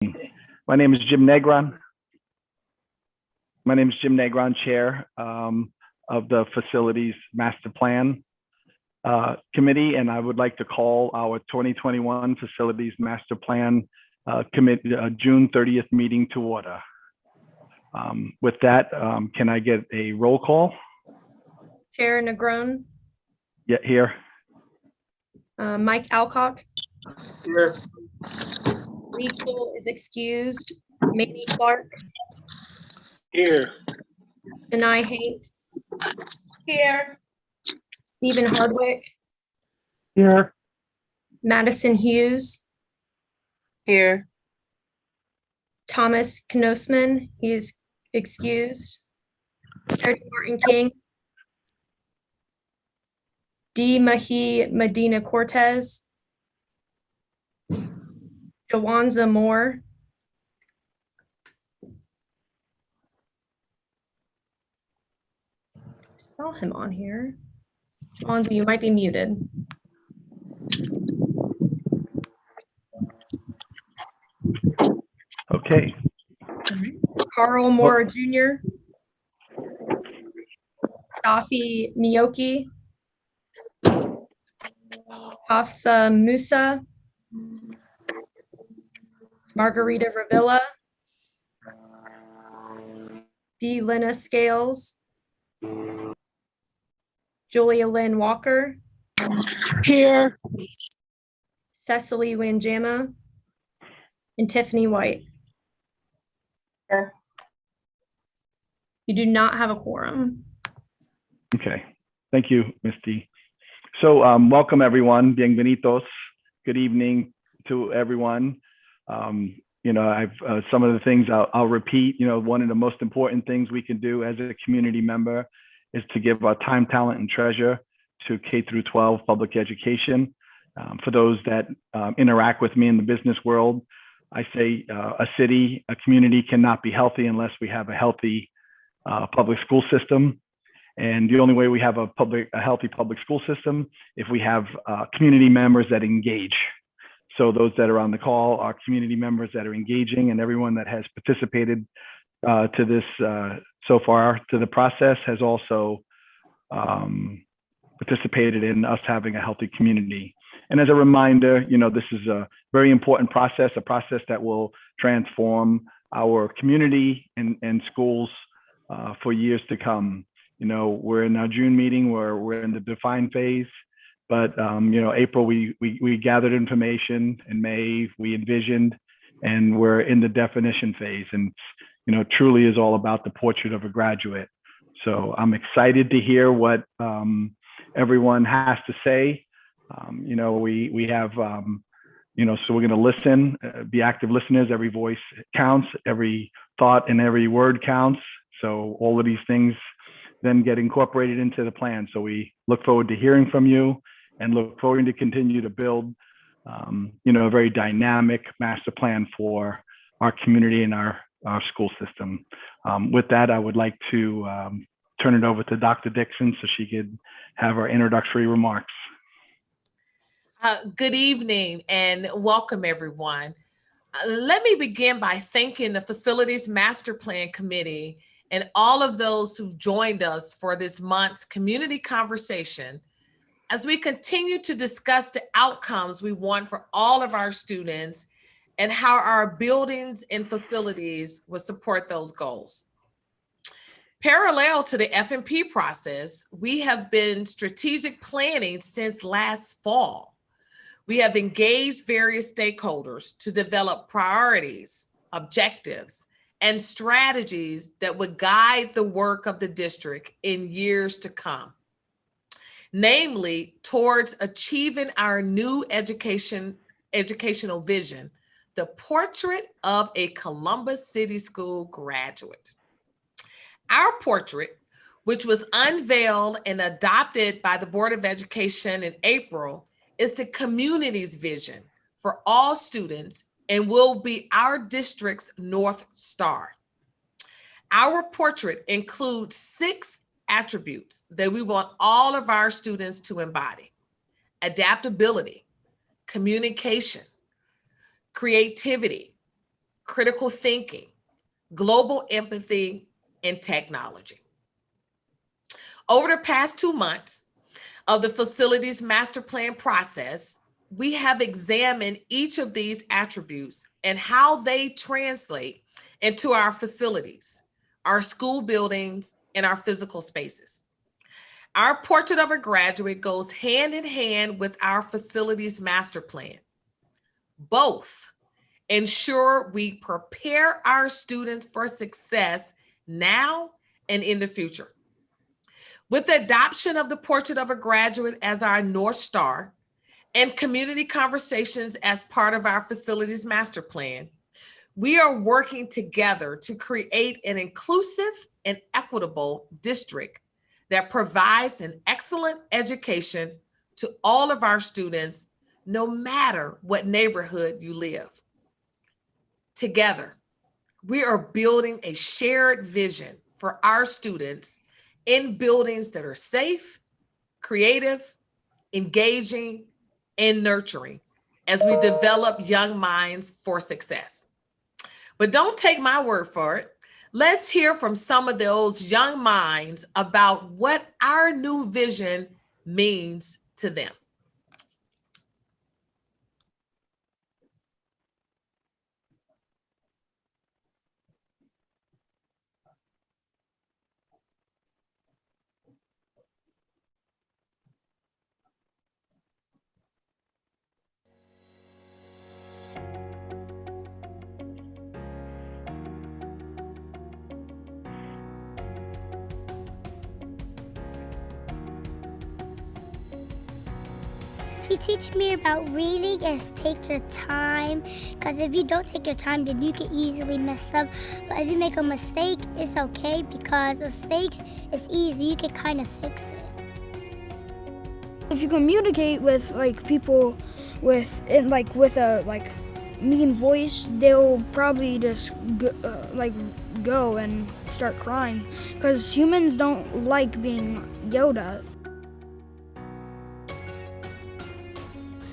My name is Jim Negron. Chair of the Facilities Master Plan Committee, and I would like to call our 2021 Facilities Master Plan Committee June 30th meeting to order. With that, can I get a roll call? Chair Negron. Yeah, here. Mike Alcock. Here. Lee Cole is excused. Manny Clark. Here. Denai Hanks. Here. Stephen Hardwick. Here. Madison Hughes. Here. Thomas Knosman, he is excused. Eric Martin King. D. Mahi Medina Cortez. Jawanza Moore. Saw him on here. Jawanza, you might be muted. Okay. Carl Moore Jr. Safi Nyoki. Hafsa Musa. Margarita Ravilla. D. Lena Scales. Julia Lynn Walker. Here. Cecily Wanjama. And Tiffany White. Here. You do not have a quorum. Okay. Thank you, Misty. So welcome everyone. Bienvenidos. Good evening to everyone. I've some of the things I'll repeat. One of the most important things we can do as a community member is to give our time, talent, and treasure to K through 12 public education. For those that interact with me in the business world, I say a city, a community cannot be healthy unless we have a healthy public school system. And the only way we have a healthy public school system if we have community members that engage. So those that are on the call are community members that are engaging, and everyone that has participated to this so far to the process has also participated in us having a healthy community. And as a reminder, this is a very important process, a process that will transform our community and schools for years to come. We're in our June meeting where we're in the define phase, but April we gathered information. In May we envisioned, and we're in the definition phase. And truly is all about the portrait of a graduate. So I'm excited to hear what everyone has to say. We have so we're going to listen, be active listeners. Every voice counts, every thought and every word counts. So all of these things then get incorporated into the plan. So we look forward to hearing from you and look forward to continue to build, a very dynamic master plan for our community and our school system. With that, I would like to turn it over to Dr. Dixon so she could have our introductory remarks. Good evening and welcome everyone. Let me begin by thanking the Facilities Master Plan Committee and all of those who've joined us for this month's community conversation as we continue to discuss the outcomes we want for all of our students and how our buildings and facilities will support those goals. Parallel to the FMP process, we have been strategic planning since last fall. We have engaged various stakeholders to develop priorities, objectives, and strategies that would guide the work of the district in years to come, namely towards achieving our new educational vision, the portrait of a Columbus City School graduate. Our portrait, which was unveiled and adopted by the Board of Education in April, is the community's vision for all students and will be our district's North Star. Our portrait includes 6 attributes that we want all of our students to embody: adaptability, communication, creativity, critical thinking, global empathy, and technology. Over the past 2 months of the facilities master plan process, we have examined each of these attributes and how they translate into our facilities, our school buildings, and our physical spaces. Our portrait of a graduate goes hand in hand with our facilities master plan. Both ensure we prepare our students for success now and in the future. With the adoption of the portrait of a graduate as our North Star and community conversations as part of our facilities master plan, we are working together to create an inclusive and equitable district that provides an excellent education to all of our students, no matter what neighborhood you live. Together, we are building a shared vision for our students in buildings that are safe, creative, engaging, and nurturing as we develop young minds for success. But don't take my word for it. Let's hear from some of those young minds about what our new vision means to them. He teaches me about reading and take your time, because if you don't take your time, then you can easily mess up. But if you make a mistake, it's okay, because mistakes is easy. You can kind of fix it. If you communicate with people with a mean voice, they'll probably just go and start crying, because humans don't like being yelled at.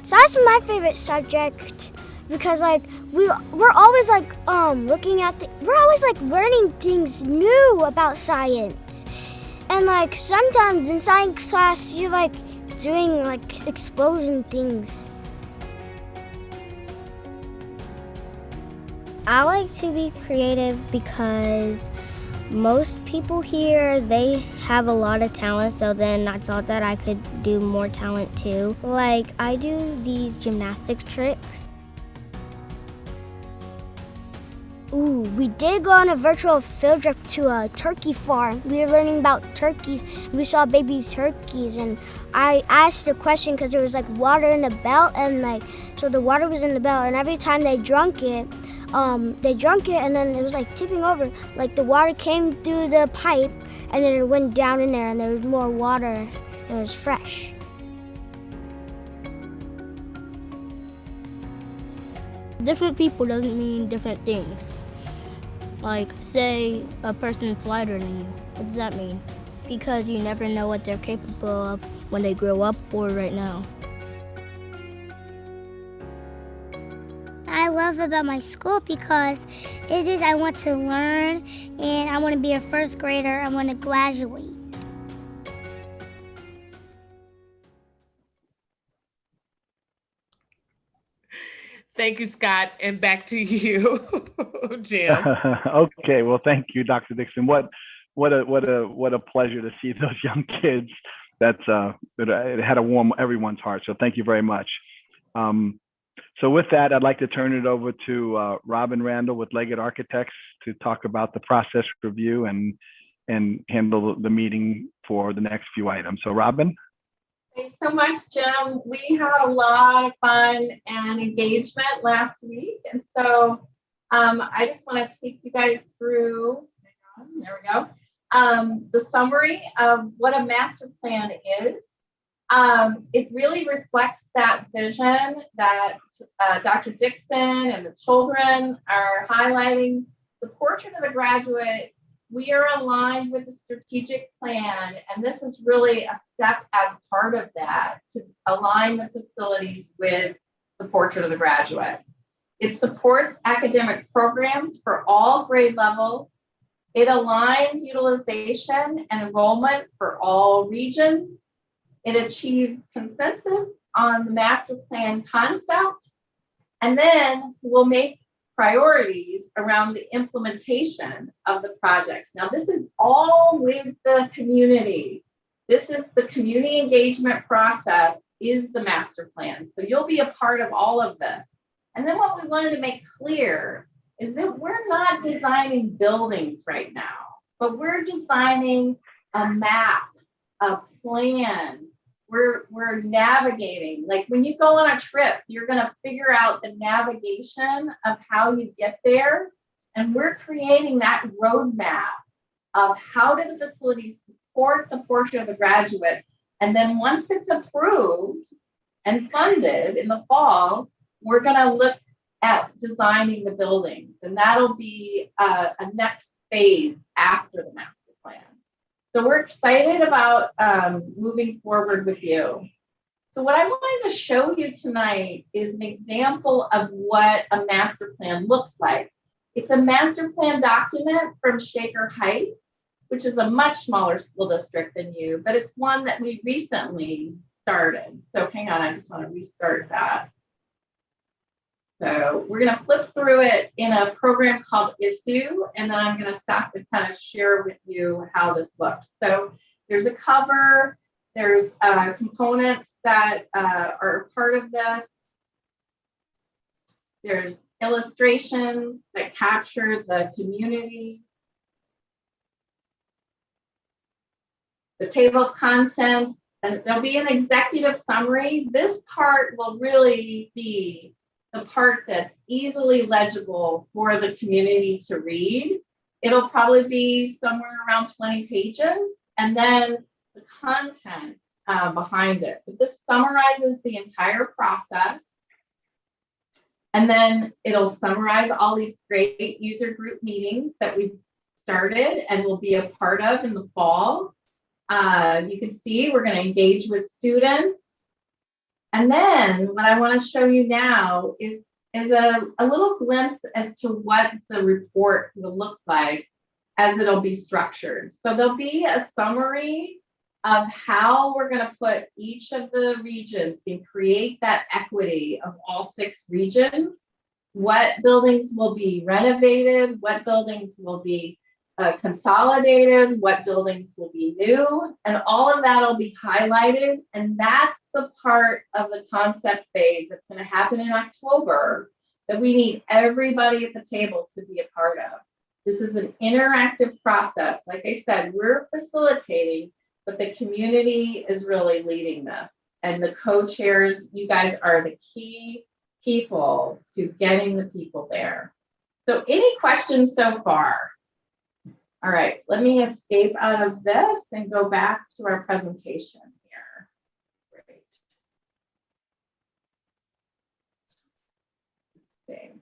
Science is my favorite subject because we're always looking at we're always learning things new about science, and sometimes in science class you're doing explosion things. I like to be creative because most people here, they have a lot of talent, so then I thought that I could do more talent too. I do these gymnastics tricks. Ooh, we did go on a virtual field trip to a turkey farm. We were learning about turkeys. We saw baby turkeys, and I asked a question because there was water in the belt, and so the water was in the belt, and every time they drank it, and then it was tipping over. The water came through the pipe, and then it went down in there, and there was more water. It was fresh. Different people doesn't mean different things. Say a person's lighter than you. What does that mean? Because you never know what they're capable of when they grow up or right now. I love about my school because it's just I want to learn, and I want to be a first grader. I want to graduate. Thank you, Scott, and back to you, Jim. Okay, well, thank you, Dr. Dixon. What a pleasure to see those young kids. It had to warm everyone's heart. So thank you very much. So with that, I'd like to turn it over to Robin Randall with Leggett Architects to talk about the process review and handle the meeting for the next few items. So Robin. Thanks so much, Jim. We had a lot of fun and engagement last week. And so I just want to take you guys through, there we go, the summary of what a master plan is. It really reflects that vision that Dr. Dixon and the children are highlighting. The portrait of a graduate, we are aligned with the strategic plan, and this is really a step as part of that to align the facilities with the portrait of the graduate. It supports academic programs for all grade levels. It aligns utilization and enrollment for all regions. It achieves consensus on the master plan concept, and then we'll make priorities around the implementation of the projects. Now, this is all with the community. This is the community engagement process is the master plan. So you'll be a part of all of this. And then what we wanted to make clear is that we're not designing buildings right now, but we're designing a map, a plan. We're navigating. Like when you go on a trip, you're going to figure out the navigation of how you get there. And we're creating that roadmap of how do the facilities support the portion of the graduate. And then once it's approved and funded in the fall, we're going to look at designing the buildings. And that'll be a next phase after the master plan. So we're excited about moving forward with you. So what I wanted to show you tonight is an example of what a master plan looks like. It's a master plan document from Shaker Heights, which is a much smaller school district than you, but it's one that we recently started. So hang on, I just want to restart that. So we're going to flip through it in a program called Issue, and then I'm going to stop and kind of share with you how this looks. So there's a cover, there's components that are part of this. There's illustrations that capture the community. The table of contents, and there'll be an executive summary. This part will really be the part that's easily legible for the community to read. It'll probably be somewhere around 20 pages, and then the content behind it. But this summarizes the entire process. And then it'll summarize all these great user group meetings that we've started and will be a part of in the fall. You can see we're going to engage with students. And then what I want to show you now is a little glimpse as to what the report will look like as it'll be structured. So there'll be a summary of how we're going to put each of the regions and create that equity of all 6 regions. What buildings will be renovated, what buildings will be consolidated, what buildings will be new, and all of that will be highlighted. And that's the part of the concept phase that's going to happen in October that we need everybody at the table to be a part of. This is an interactive process. Like I said, we're facilitating, but the community is really leading this. And the co-chairs, you guys are the key people to getting the people there. So any questions so far? All right, let me escape out of this and go back to our presentation here. Great. Okay.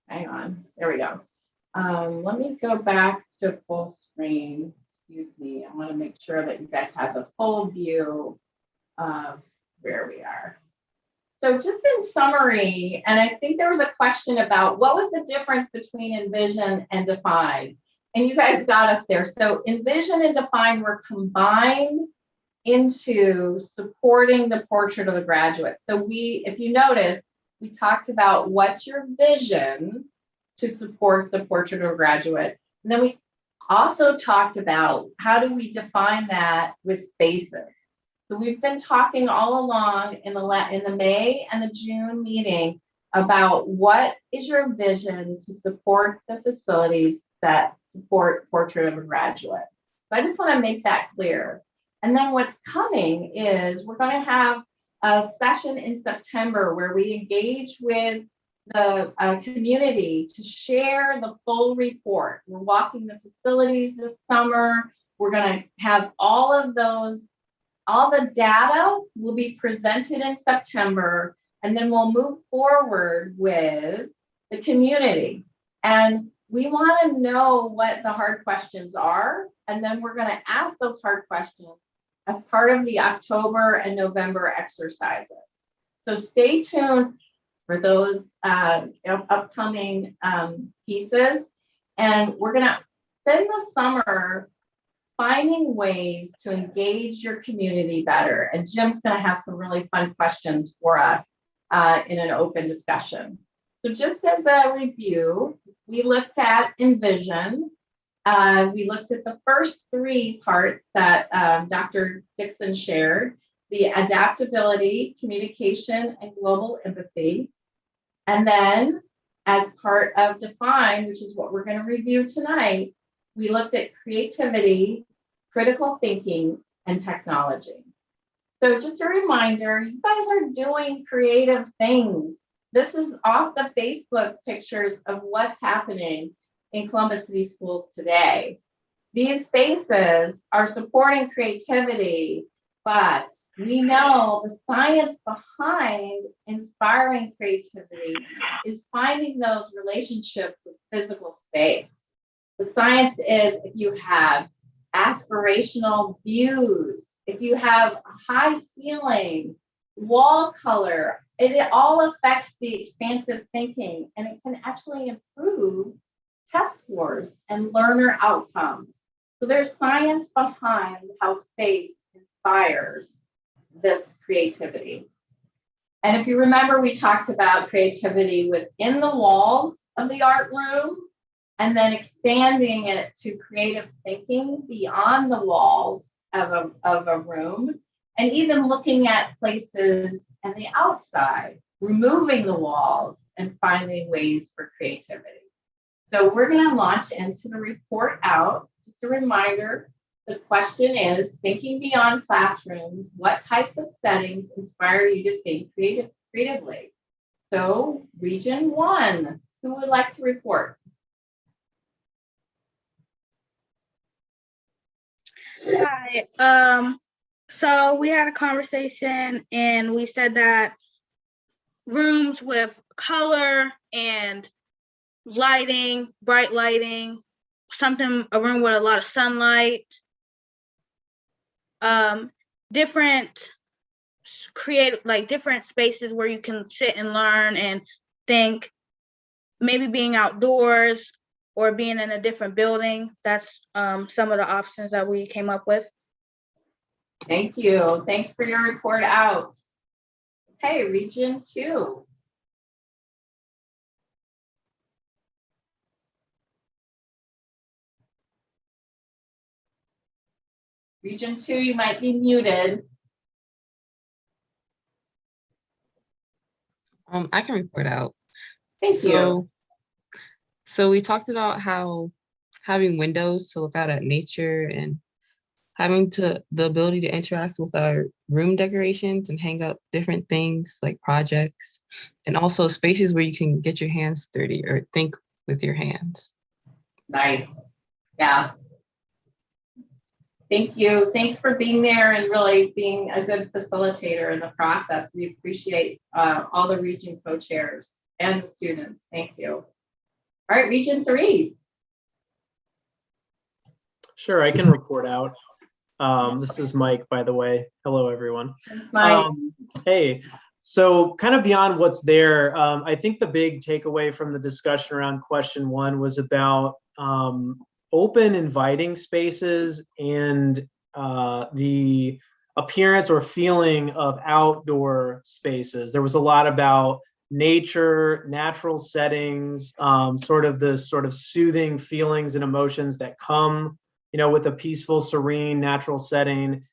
Hang on, there we go. Let me go back to full screen. Excuse me, I want to make sure that you guys have the full view of where we are. So just in summary, and I think there was a question about what was the difference between Envision and Define? And you guys got us there. So Envision and Define were combined into supporting the portrait of a graduate. So if you notice, we talked about what's your vision to support the portrait of a graduate. And then we also talked about how do we define that with spaces. So we've been talking all along in the May and the June meeting about what is your vision to support the facilities that support portrait of a graduate. So I just want to make that clear. And then what's coming is we're going to have a session in September where we engage with the community to share the full report. We're walking the facilities this summer. We're going to have all of those, all the data will be presented in September, and then we'll move forward with the community. And we want to know what the hard questions are, and then we're going to ask those hard questions as part of the October and November exercises. So stay tuned. for those upcoming pieces. And we're gonna spend the summer finding ways to engage your community better. And Jim's gonna have some really fun questions for us in an open discussion. So just as a review, we looked at Envision. We looked at the first three parts that Dr. Dixon shared: the adaptability, communication, and global empathy. And then as part of Define, which is what we're going to review tonight, we looked at creativity, critical thinking, and technology. So just a reminder, you guys are doing creative things. This is off the Facebook pictures of what's happening in Columbus City Schools today. These spaces are supporting creativity, but we know the science behind inspiring creativity is finding those relationships with physical space. The science is if you have aspirational views, if you have a high ceiling, wall color, it all affects the expansive thinking, and it can actually improve test scores and learner outcomes. So there's science behind how space inspires this creativity. And if you remember, we talked about creativity within the walls of the art room, and then expanding it to creative thinking beyond the walls of a room, and even looking at places and the outside, removing the walls and finding ways for creativity. So we're going to launch into the report out. Just a reminder, the question is, thinking beyond classrooms, what types of settings inspire you to think creatively? So Region 1, who would like to report? Hi. So we had a conversation and we said that rooms with color and lighting, bright lighting, a room with a lot of sunlight, different creative, like different spaces where you can sit and learn and think, maybe being outdoors or being in a different building. That's some of the options that we came up with. Thank you. Thanks for your report out. Okay, Region 2. Region 2, you might be muted. I can report out. Thank you. So we talked about how having windows to look out at nature and having the ability to interact with our room decorations and hang up different things like projects, and also spaces where you can get your hands dirty or think with your hands. Nice. Yeah. Thank you. Thanks for being there and really being a good facilitator in the process. We appreciate all the region co-chairs and the students. Thank you. All right, Region 3. Sure, I can report out. This is Mike, by the way. Hello, everyone. Thanks, Mike. Hey, so kind of beyond what's there, I think the big takeaway from the discussion around question 1 was about open, inviting spaces and the appearance or feeling of outdoor spaces. There was a lot about nature, natural settings, sort of soothing feelings and emotions that come, with a peaceful, serene, natural setting,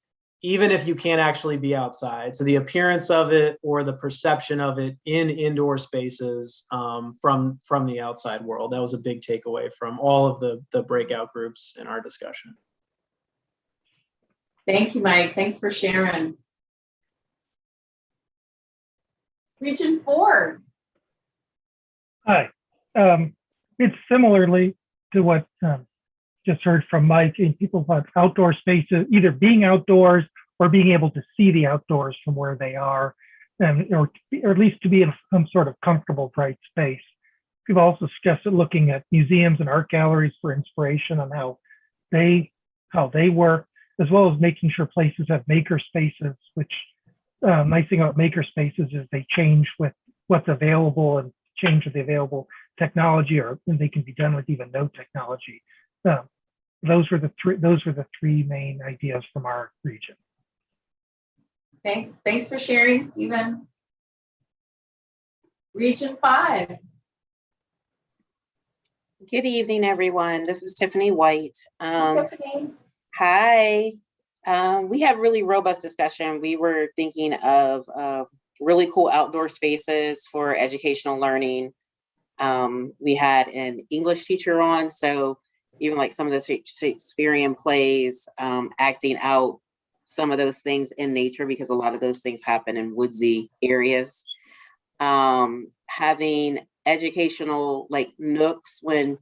even if you can't actually be outside. So the appearance of it or the perception of it in indoor spaces from the outside world. That was a big takeaway from all of the breakout groups in our discussion. Thank you, Mike. Thanks for sharing. Region 4. Hi. It's similarly to what just heard from Mike, and people about outdoor spaces, either being outdoors or being able to see the outdoors from where they are, or at least to be in some sort of comfortable, bright space. We've also suggested looking at museums and art galleries for inspiration on how they work, as well as making sure places have maker spaces, which nice thing about maker spaces is they change with what's available and change the available technology, or they can be done with even no technology. Those were the three main ideas from our region. Thanks for sharing, Stephen. Region 5. Good evening, everyone. This is Tiffany White. Tiffany. Hi. We had really robust discussion. We were thinking of really cool outdoor spaces for educational learning. We had an English teacher on, so even like some of the Shakespearean plays, acting out some of those things in nature, because a lot of those things happen in woodsy areas. Having educational like nooks when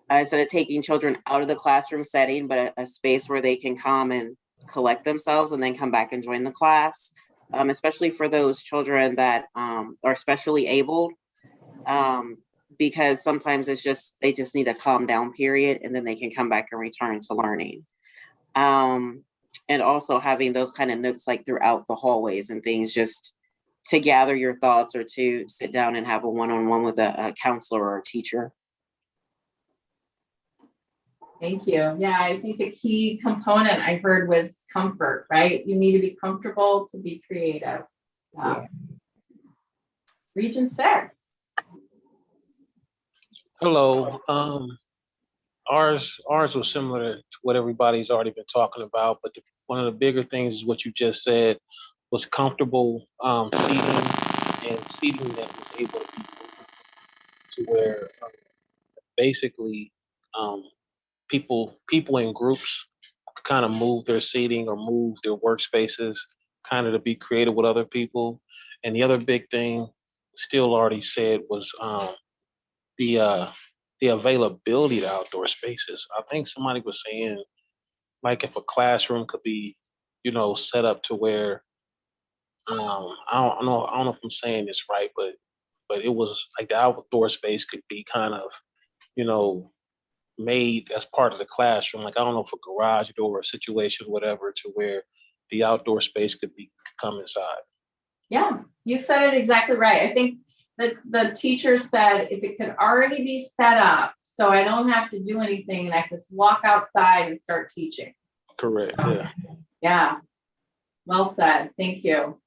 instead of taking children out of the classroom setting, but a space where they can come and collect themselves and then come back and join the class, especially for those children that are especially abled, because sometimes they just need a calm down period and then they can come back and return to learning. And also having those kind of nooks like throughout the hallways and things, just to gather your thoughts or to sit down and have a one-on-one with a counselor or a teacher. Thank you. Yeah, I think the key component I heard was comfort, right? You need to be comfortable to be creative. Yeah. Region 6. Hello. Ours was similar to what everybody's already been talking about, but one of the bigger things is what you just said, was comfortable seating that was able to be moved to where basically people in groups kind of move their seating or move their workspaces kind of to be creative with other people. And the other big thing Steele already said was the availability to outdoor spaces. I think somebody was saying, like, if a classroom could be, set up to where, I don't know if I'm saying this right, but it was like the outdoor space could be kind of, made as part of the classroom. Like, I don't know if a garage door or a situation, whatever, to where the outdoor space could come inside. Yeah, you said it exactly right. I think the teacher said if it could already be set up so I don't have to do anything and I just walk outside and start teaching. Correct. Yeah. Yeah. Well said. Thank you.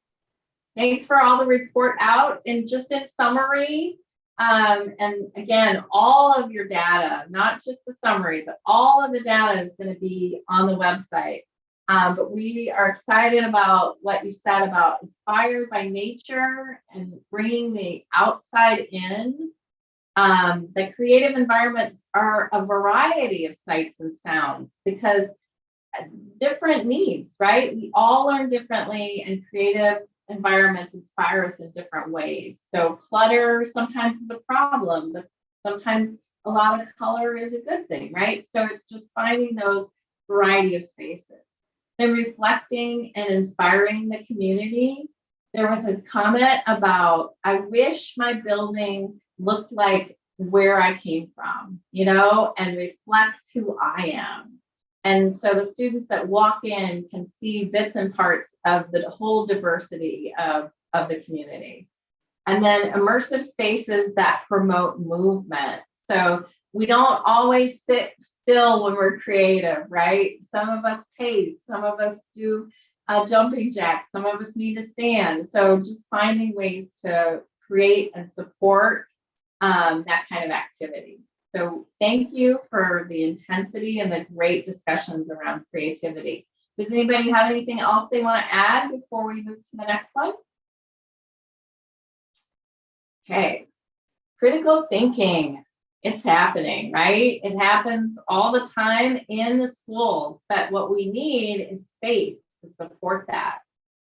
Thanks for all the report out. And just in summary, and again, all of your data, not just the summary, but all of the data is going to be on the website. But we are excited about what you said about inspired by nature and bringing the outside in. The creative environments are a variety of sights and sounds because different needs, right? We all learn differently, and creative environments inspire us in different ways. So clutter sometimes is a problem, but sometimes a lot of color is a good thing, right? So it's just finding those variety of spaces. And reflecting and inspiring the community. There was a comment about, I wish my building looked like where I came from, and reflects who I am. And so the students that walk in can see bits and parts of the whole diversity of the community. And then immersive spaces that promote movement. So we don't always sit still when we're creative, right? Some of us pace, some of us do jumping jacks, some of us need to stand. So just finding ways to create and support that kind of activity. So thank you for the intensity and the great discussions around creativity. Does anybody have anything else they want to add before we move to the next one? Okay, critical thinking. It's happening, right? It happens all the time in the schools, but what we need is space to support that.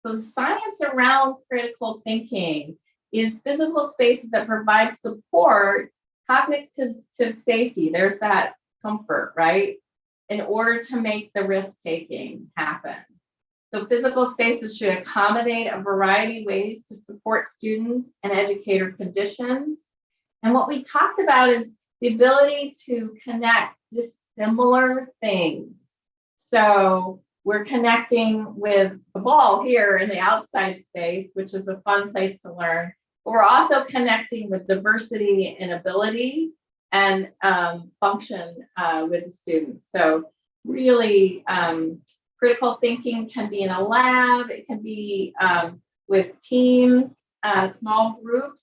So science around critical thinking is physical spaces that provide support, cognitive safety. There's that comfort, right? In order to make the risk-taking happen. So physical spaces should accommodate a variety of ways to support students and educator conditions. And what we talked about is the ability to connect dissimilar things. So we're connecting with the ball here in the outside space, which is a fun place to learn, but we're also connecting with diversity and ability and function with the students. So really, critical thinking can be in a lab, it can be with teams, small groups.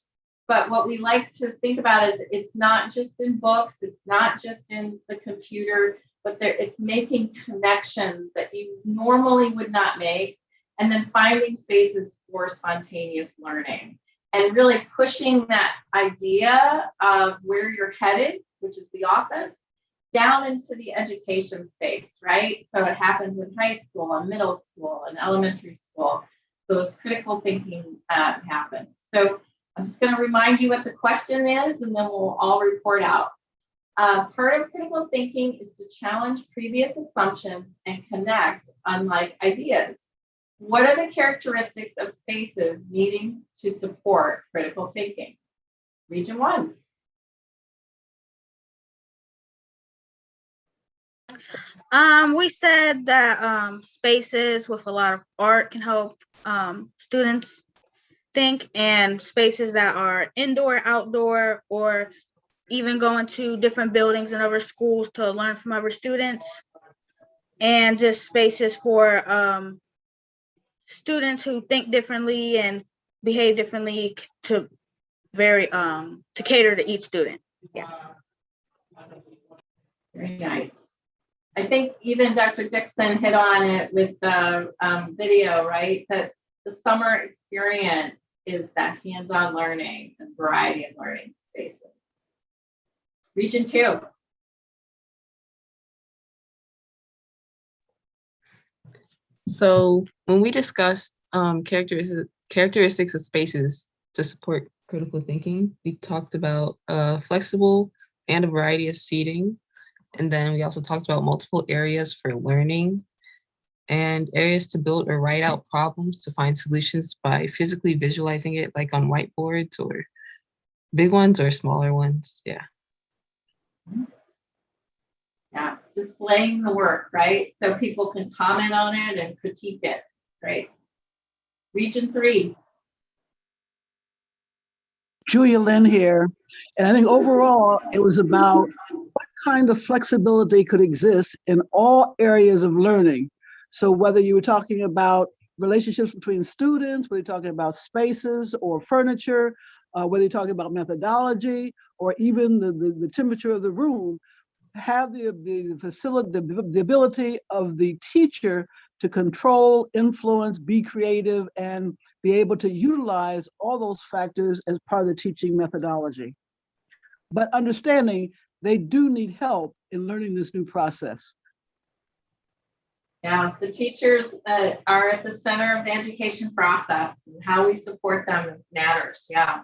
But what we like to think about is it's not just in books, it's not just in the computer, but it's making connections that you normally would not make, and then finding spaces for spontaneous learning and really pushing that idea of where you're headed, which is the office, down into the education space, right? So it happens in high school, and middle school, and elementary school. So this critical thinking happens. So I'm just going to remind you what the question is, and then we'll all report out. Part of critical thinking is to challenge previous assumptions and connect unlike ideas. What are the characteristics of spaces needing to support critical thinking? Region 1. We said that spaces with a lot of art can help students think, and spaces that are indoor, outdoor, or even going to different buildings and other schools to learn from other students, and just spaces for students who think differently and behave differently to cater to each student. Yeah. Very nice. I think even Dr. Dixon hit on it with the video, right? That the summer experience is that hands-on learning and variety of learning spaces. Region 2. So when we discussed characteristics of spaces to support critical thinking, we talked about flexible and a variety of seating. And then we also talked about multiple areas for learning and areas to build or write out problems to find solutions by physically visualizing it, like on whiteboards or big ones or smaller ones. Yeah. Yeah, displaying the work, right? So people can comment on it and critique it, right? Region 3. Julia Lynn here. And I think overall, it was about what kind of flexibility could exist in all areas of learning. So whether you were talking about relationships between students, whether you're talking about spaces or furniture, whether you're talking about methodology, or even the temperature of the room, have the facility, the ability of the teacher to control, influence, be creative, and be able to utilize all those factors as part of the teaching methodology. But understanding they do need help in learning this new process. Yeah, the teachers are at the center of the education process, and how we support them matters. Yeah.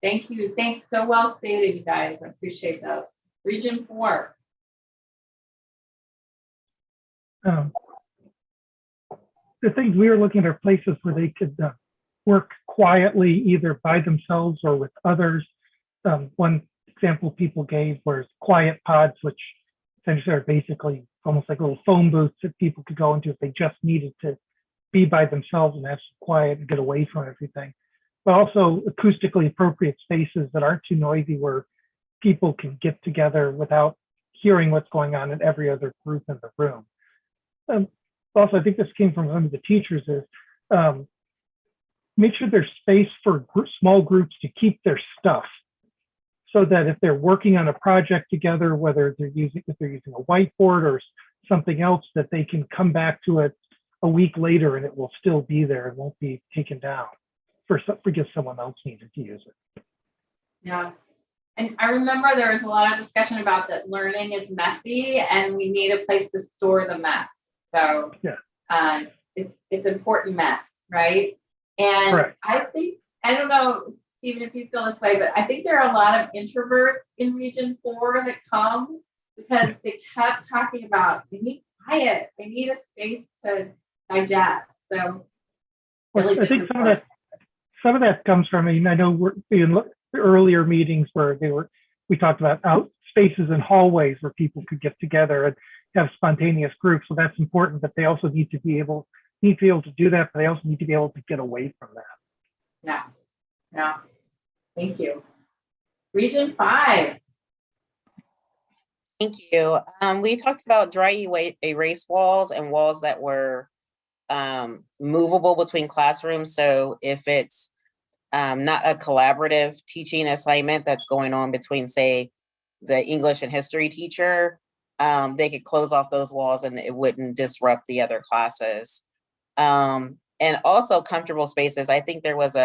Thank you. Thanks. So well stated, you guys. I appreciate those. Region 4. The things we were looking at are places where they could work quietly, either by themselves or with others. One example people gave was quiet pods, which essentially are basically almost like little phone booths that people could go into if they just needed to be by themselves and have some quiet and get away from everything. But also acoustically appropriate spaces that aren't too noisy, where people can get together without hearing what's going on in every other group in the room. Also, I think this came from some of the teachers, is make sure there's space for small groups to keep their stuff, so that if they're working on a project together, whether if they're using a whiteboard or something else, that they can come back to it a week later and it will still be there and won't be taken down for because someone else needed to use it. Yeah. And I remember there was a lot of discussion about that learning is messy and we need a place to store the mess. So yeah, it's important mess, right? And correct. I think, I don't know, Stephen, if you feel this way, but I think there are a lot of introverts in Region 4 that come because they kept talking about, they need quiet, they need a space to digest. So really I think some of that comes from, I know we're in earlier meetings where we talked about out spaces and hallways where people could get together and have spontaneous groups. So that's important, but they also need to be able to do that, but they also need to be able to get away from that. Yeah. Yeah, thank you. Region 5. Thank you. We talked about dry erase walls and walls that were movable between classrooms. So if it's not a collaborative teaching assignment that's going on between, say, the English and history teacher, they could close off those walls and it wouldn't disrupt the other classes. And also comfortable spaces. I think there was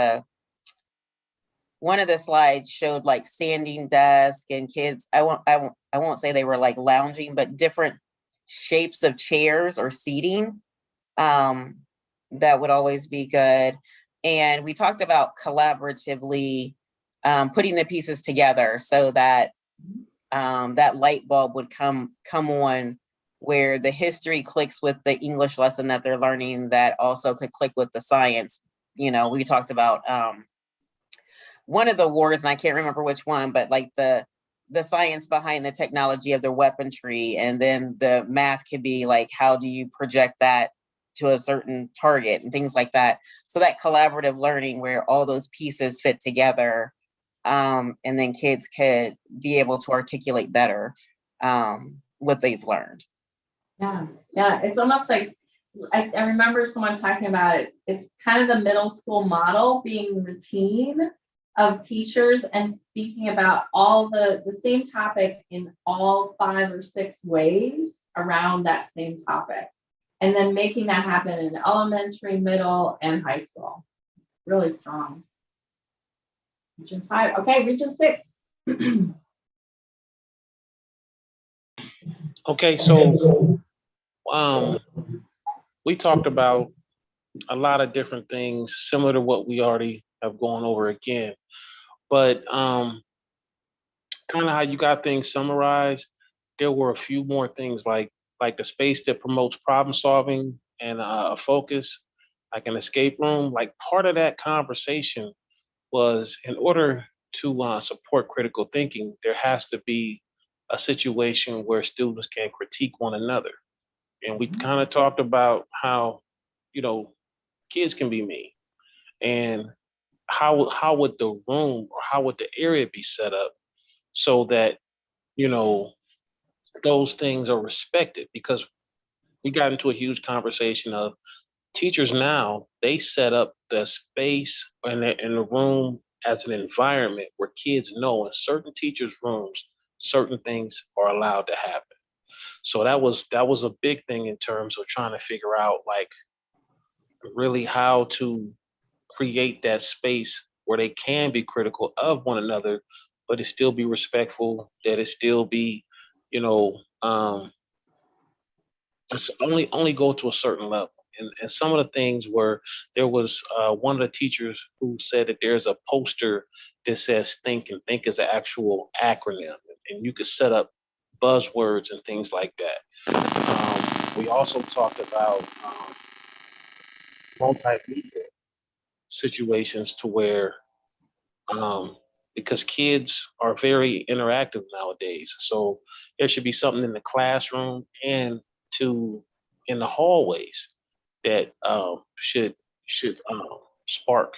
one of the slides showed like standing desk and kids. I won't say they were like lounging, but different shapes of chairs or seating. That would always be good. And we talked about collaboratively putting the pieces together so that that light bulb would come on where the history clicks with the English lesson that they're learning that also could click with the science. You know, we talked about one of the wars, and I can't remember which one, but like the science behind the technology of their weaponry, and then the math could be like, how do you project that to a certain target and things like that. So that collaborative learning where all those pieces fit together, and then kids could be able to articulate better what they've learned. Yeah, it's almost like, I remember someone talking about it. It's kind of the middle school model being the team of teachers and speaking about all the same topic in all 5 or 6 ways around that same topic. And then making that happen in elementary, middle, and high school. Really strong. Region 5. Okay, Region 6. Okay, so we talked about a lot of different things similar to what we already have gone over again. But kind of how you got things summarized, there were a few more things like the space that promotes problem solving and a focus, like an escape room. Like part of that conversation was, in order to support critical thinking, there has to be a situation where students can critique one another. And we kind of talked about how, you know, kids can be mean, and how would the room or how would the area be set up so that, you know, those things are respected. Because we got into a huge conversation of teachers now, they set up the space in the room as an environment where kids know in certain teachers' rooms, certain things are allowed to happen. So that was a big thing in terms of trying to figure out like really how to create that space where they can be critical of one another, but it still be respectful, that it still be, you know, it's only go to a certain level. And some of the things were, there was one of the teachers who said that there's a poster that says think, and think is an actual acronym, and you could set up buzzwords and things like that. We also talked about multimedia situations to where, because kids are very interactive nowadays, so there should be something in the classroom and in the hallways that should spark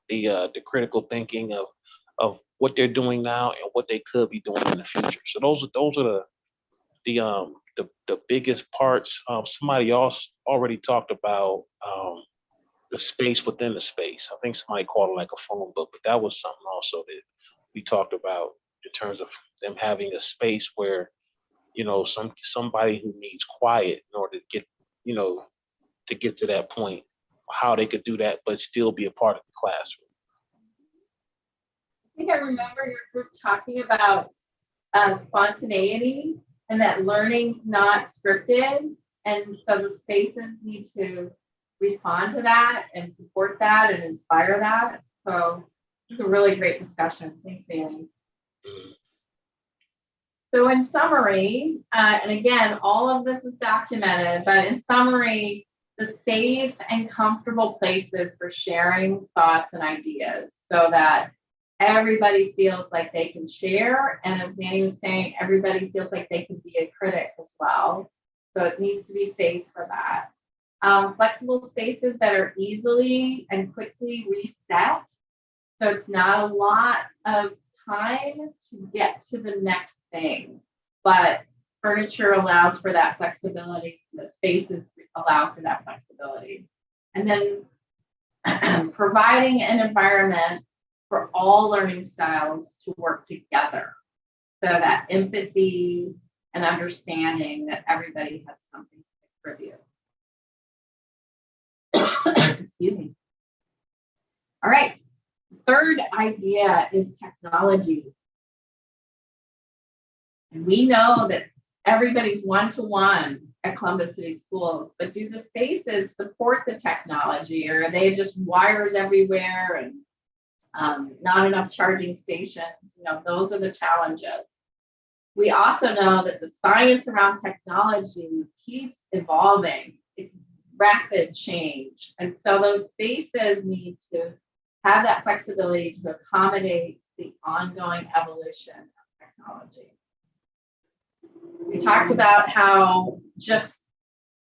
the critical thinking of what they're doing now and what they could be doing in the future. So those are the biggest parts. Somebody else already talked about the space within the space. I think somebody called it like a phone book, but that was something also that we talked about in terms of them having a space where, you know, somebody who needs quiet in order to get, you know, to get to that point, how they could do that but still be a part of the classroom. I think I remember your group talking about spontaneity and that learning's not scripted, and so the spaces need to respond to that and support that and inspire that. So it's a really great discussion. Thanks, Danny. So in summary, and again, all of this is documented, but in summary, the safe and comfortable places for sharing thoughts and ideas so that everybody feels like they can share. And as Danny was saying, everybody feels like they can be a critic as well. So it needs to be safe for that. Flexible spaces that are easily and quickly reset So it's not a lot of time to get to the next thing, but furniture allows for that flexibility. The spaces allow for that flexibility. And then providing an environment for all learning styles to work together. So that empathy and understanding that everybody has something to contribute. Excuse me. All right. Third idea is technology. And we know that everybody's one-to-one at Columbus City Schools, but do the spaces support the technology, or are they just wires everywhere and not enough charging stations? You know, those are the challenges. We also know that the science around technology keeps evolving. It's rapid change. And so those spaces need to have that flexibility to accommodate the ongoing evolution of technology. We talked about how just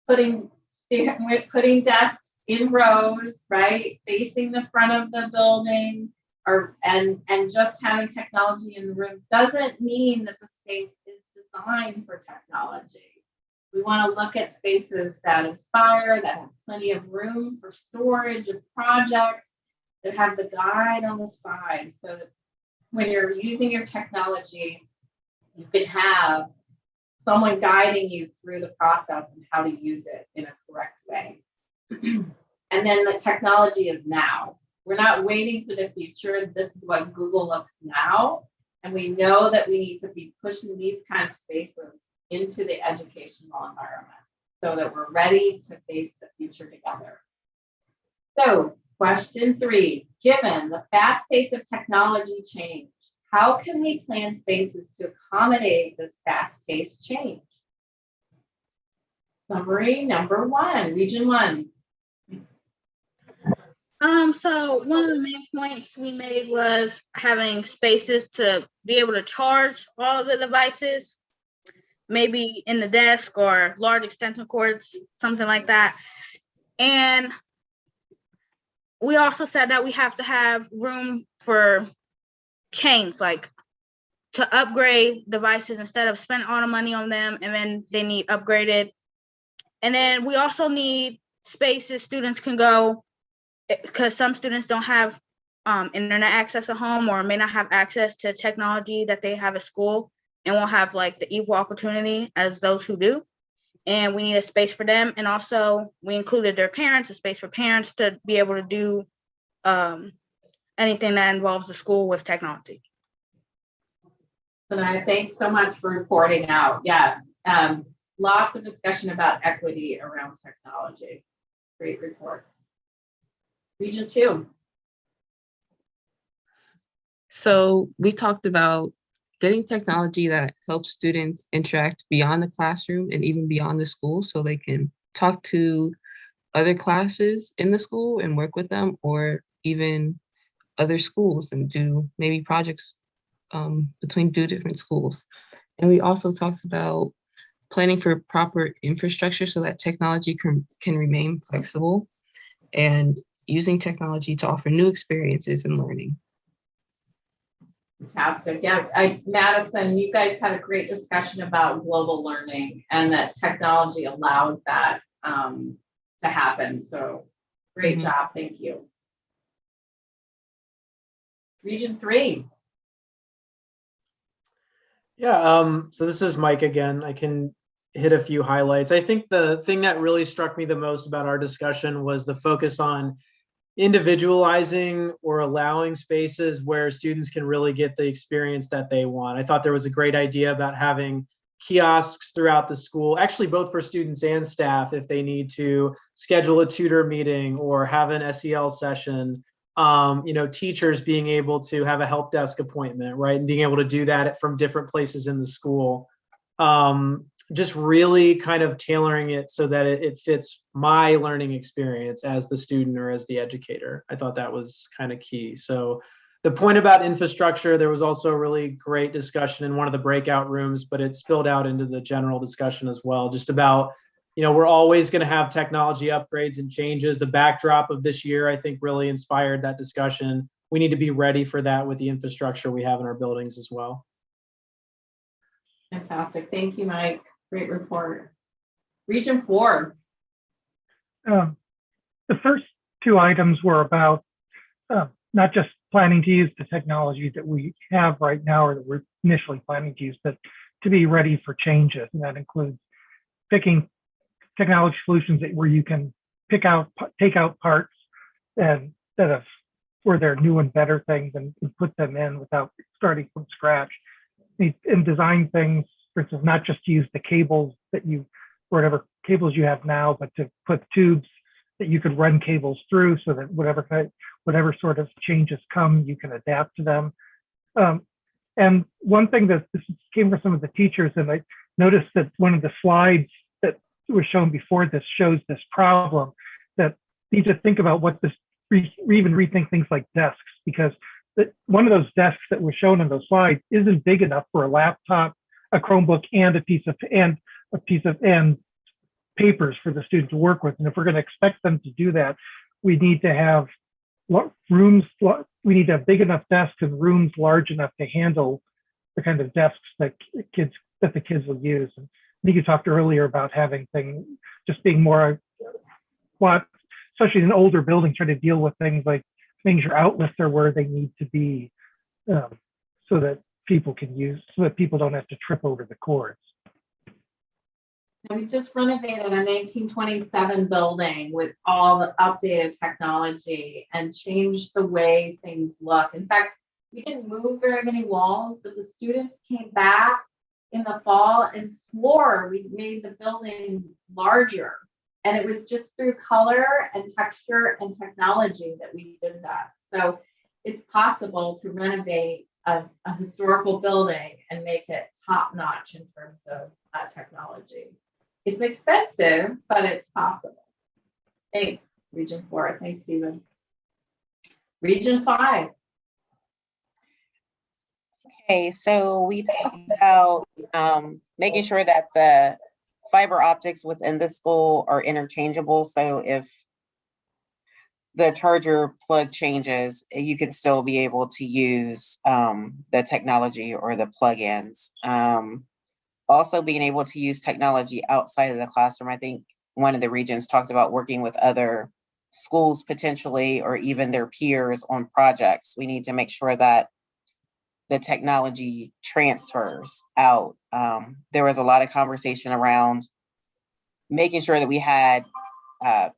putting desks in rows, right, facing the front of the building, and just having technology in the room doesn't mean that the space is designed for technology. We want to look at spaces that inspire, that have plenty of room for storage of projects, that have the guide on the side, so that when you're using your technology, you can have someone guiding you through the process and how to use it in a correct way. And then the technology is now. We're not waiting for the future. This is what Google looks now. And we know that we need to be pushing these kind of spaces into the educational environment so that we're ready to face the future together. So, question 3, given the fast pace of technology change, how can we plan spaces to accommodate this fast-paced change? Summary number 1, Region 1. So one of the main points we made was having spaces to be able to charge all of the devices, maybe in the desk or large extension cords, something like that. And we also said that we have to have room for change, like to upgrade devices instead of spend all the money on them and then they need upgraded. And then we also need spaces students can go, because some students don't have internet access at home or may not have access to technology that they have at school and won't have like the equal opportunity as those who do. And we need a space for them. And also we included their parents, a space for parents to be able to do anything that involves the school with technology. So thanks so much for reporting out. Yes, lots of discussion about equity around technology. Great report. Region 2. So we talked about getting technology that helps students interact beyond the classroom and even beyond the school, so they can talk to other classes in the school and work with them, or even other schools and do maybe projects between 2 different schools. And we also talked about planning for proper infrastructure so that technology can remain flexible, and using technology to offer new experiences in learning. Fantastic. Yeah, Madison, you guys had a great discussion about global learning and that technology allows that to happen. So great job. Thank you. Region 3. Yeah, so this is Mike again. I can hit a few highlights. I think the thing that really struck me the most about our discussion was the focus on individualizing or allowing spaces where students can really get the experience that they want. I thought there was a great idea about having kiosks throughout the school, actually both for students and staff if they need to schedule a tutor meeting or have an SEL session. Teachers being able to have a help desk appointment, right? And being able to do that from different places in the school. Just really kind of tailoring it so that it fits my learning experience as the student or as the educator. I thought that was kind of key. So the point about infrastructure, there was also a really great discussion in one of the breakout rooms, but it spilled out into the general discussion as well, just about, we're always going to have technology upgrades and changes. The backdrop of this year, I think, really inspired that discussion. we need to be ready for that with the infrastructure we have in our buildings as well. Fantastic. Thank you, Mike. Great report. Region 4. The first two items were about not just planning to use the technology that we have right now or that we're initially planning to use, but to be ready for changes. And that includes picking technology solutions where you can take out parts and instead of where they're new and better things and put them in without starting from scratch. And design things, for instance, not just to use the cables whatever cables you have now, but to put tubes that you could run cables through so that whatever sort of changes come, you can adapt to them. And one thing that this came from some of the teachers, and I noticed that one of the slides that was shown before this shows this problem, that need to think about what this, even rethink things like desks, because one of those desks that was shown in those slides isn't big enough for a laptop, a Chromebook, and a piece of papers for the student to work with. And if we're going to expect them to do that, we need to have rooms. We need to have big enough desks and rooms large enough to handle the kind of desks that the kids will use. And I think you talked earlier about having things just being more, especially in an older building, trying to deal with things like making sure outlets are where they need to be, so that people don't have to trip over the cords. And we just renovated a 1927 building with all the updated technology and changed the way things look. In fact, we didn't move very many walls, but the students came back in the fall and swore we made the building larger. And it was just through color and texture and technology that we did that. So it's possible to renovate a historical building and make it top notch in terms of technology. It's expensive, but it's possible. Thanks, Region 4. Thanks, Stephen. Region 5. Okay, so we talked about making sure that the fiber optics within the school are interchangeable. So if the charger plug changes, you can still be able to use the technology or the plugins. Also being able to use technology outside of the classroom. I think one of the regions talked about working with other schools potentially, or even their peers on projects. We need to make sure that the technology transfers out. There was a lot of conversation around making sure that we had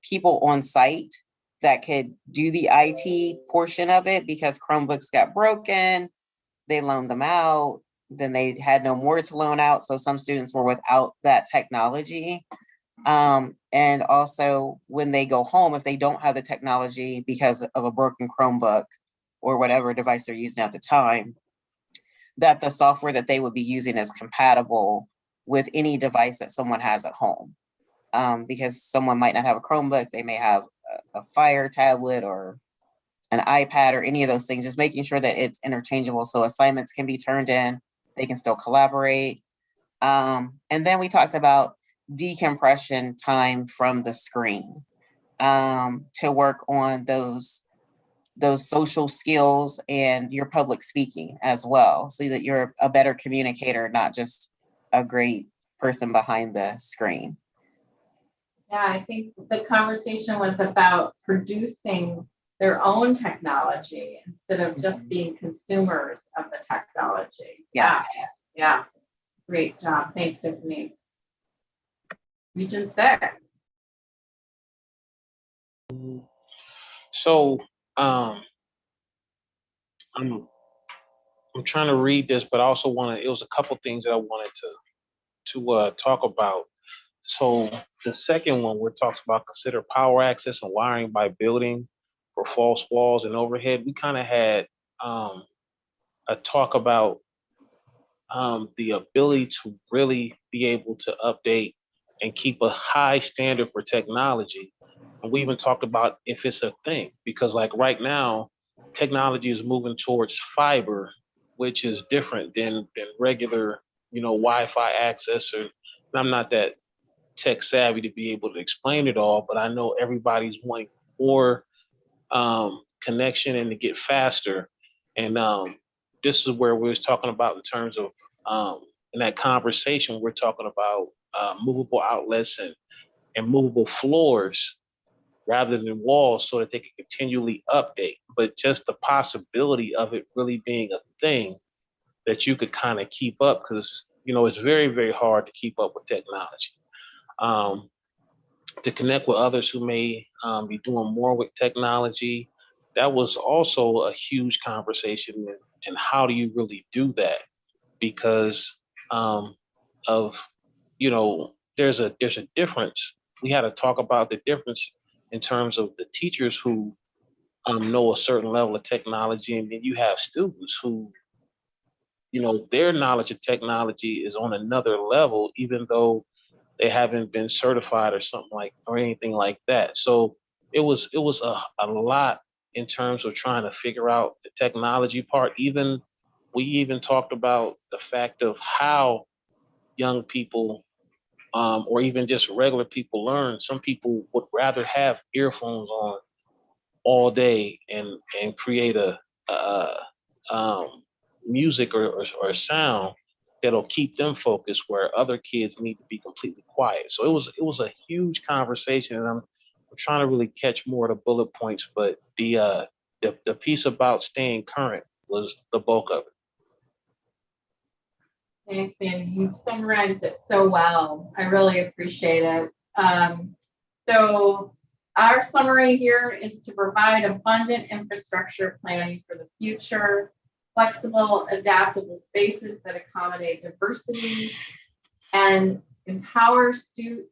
people on site that could do the IT portion of it, because Chromebooks got broken, they loaned them out, then they had no more to loan out. So some students were without that technology. And also when they go home, if they don't have the technology because of a broken Chromebook or whatever device they're using at the time, that the software that they would be using is compatible with any device that someone has at home. Because someone might not have a Chromebook, they may have a Fire tablet or an iPad or any of those things, just making sure that it's interchangeable so assignments can be turned in, they can still collaborate. And then we talked about decompression time from the screen, to work on those social skills and your public speaking as well, so that you're a better communicator, not just a great person behind the screen. Yeah, I think the conversation was about producing their own technology instead of just being consumers of the technology. Yes. Yeah. Great job. Thanks, Tiffany. Region 6. So I'm trying to read this, but I also it was a couple things that I wanted to talk about. So the second one, we're talking about consider power access and wiring by building for false walls and overhead. We kind of had a talk about the ability to really be able to update and keep a high standard for technology. And we even talked about if it's a thing, because like right now, technology is moving towards fiber, which is different than regular, Wi-Fi access. And I'm not that tech savvy to be able to explain it all, but I know everybody's wanting more connection and to get faster. And this is where we was talking about in terms of in that conversation, we're talking about movable outlets and movable floors rather than walls so that they can continually update. But just the possibility of it really being a thing that you could kind of keep up, because it's very, very hard to keep up with technology. To connect with others who may be doing more with technology, that was also a huge conversation. And how do you really do that? Because of there's a difference. We had to talk about the difference in terms of the teachers who know a certain level of technology, and then you have students who their knowledge of technology is on another level, even though they haven't been certified or anything like that. So it was a lot in terms of trying to figure out the technology part. We even talked about the fact of how young people or even just regular people learn. Some people would rather have earphones on all day and create a music or sound that'll keep them focused, where other kids need to be completely quiet. So it was a huge conversation, and I'm trying to really catch more of the bullet points, but the piece about staying current was the bulk of it. Thanks, Andy. You summarized it so well. I really appreciate it. So our summary here is to provide abundant infrastructure planning for the future, flexible, adaptable spaces that accommodate diversity, and empower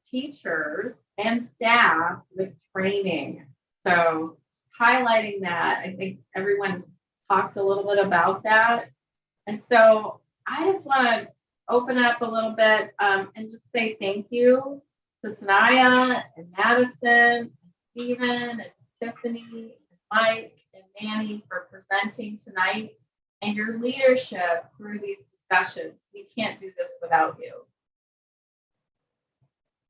teachers and staff with training. So highlighting that, I think everyone talked a little bit about that. And so I just want to open up a little bit and just say thank you to Sanaya and Madison, and Stephen and Tiffany and Mike and Manny for presenting tonight and your leadership through these discussions. We can't do this without you.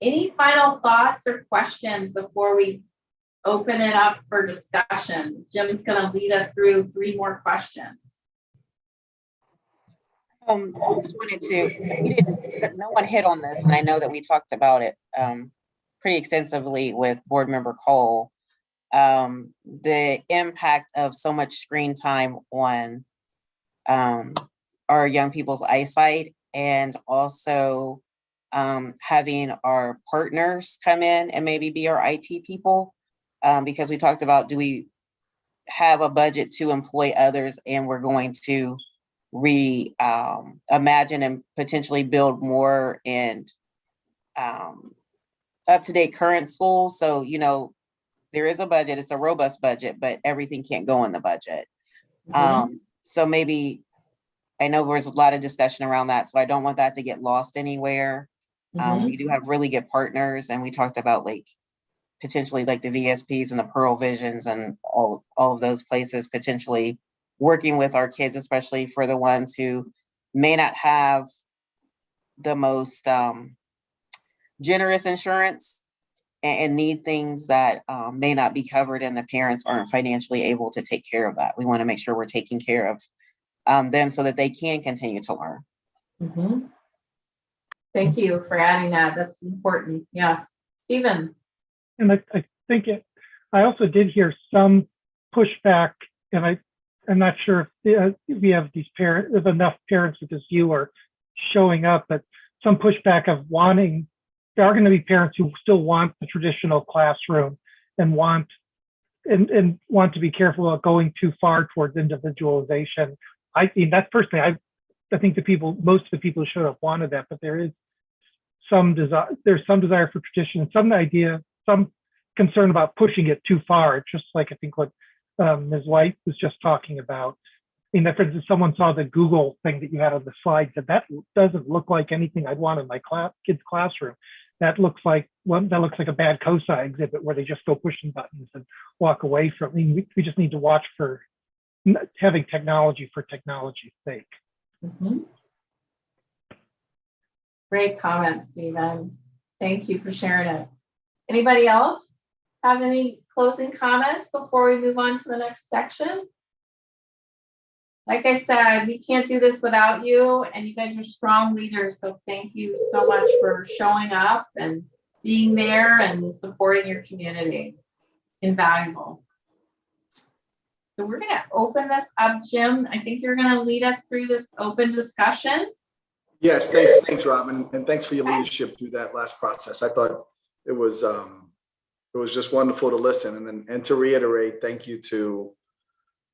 Any final thoughts or questions before we open it up for discussion? Jim's going to lead us through 3 more questions. I just wanted to, no one hit on this, and I know that we talked about it pretty extensively with Board Member Cole, the impact of so much screen time on our young people's eyesight, and also having our partners come in and maybe be our IT people, because we talked about, do we have a budget to employ others, and we're going to imagine and potentially build more and up-to-date current schools. So, there is a budget, it's a robust budget, but everything can't go in the budget. So maybe, I know there's a lot of discussion around that, so I don't want that to get lost anywhere. We do have really good partners, and we talked about potentially the VSPs and the Pearl Visions and all of those places potentially working with our kids, especially for the ones who may not have the most generous insurance and need things that may not be covered, and the parents aren't financially able to take care of that. We want to make sure we're taking care of them so that they can continue to learn. Thank you for adding that. That's important. Yes. Stephen. And I think I also did hear some pushback, and I'm not sure if we have if enough parents with this view are showing up, but some pushback of there are going to be parents who still want the traditional classroom and want to be careful about going too far towards individualization. I mean, that's personally, I think most of the people who showed up wanted that, but there is some desire. There's some desire for tradition, and some concern about pushing it too far. It's just like, I think what Ms. White was just talking about. I mean, for instance, someone saw the Google thing that you had on the slide, that doesn't look like anything I'd want in my kid's classroom. That looks like a bad COSI exhibit where they just go pushing buttons and walk away from. I mean, we just need to watch for having technology for technology's sake. Great comment, Stephen. Thank you for sharing it. Anybody else have any closing comments before we move on to the next section? Like I said, we can't do this without you, and you guys are strong leaders. So thank you so much for showing up and being there and supporting your community. Invaluable. So we're going to open this up, Jim. I think you're going to lead us through this open discussion. Yes, thanks, Robin, and thanks for your leadership through that last process. I thought it was just wonderful to listen, and to reiterate, thank you to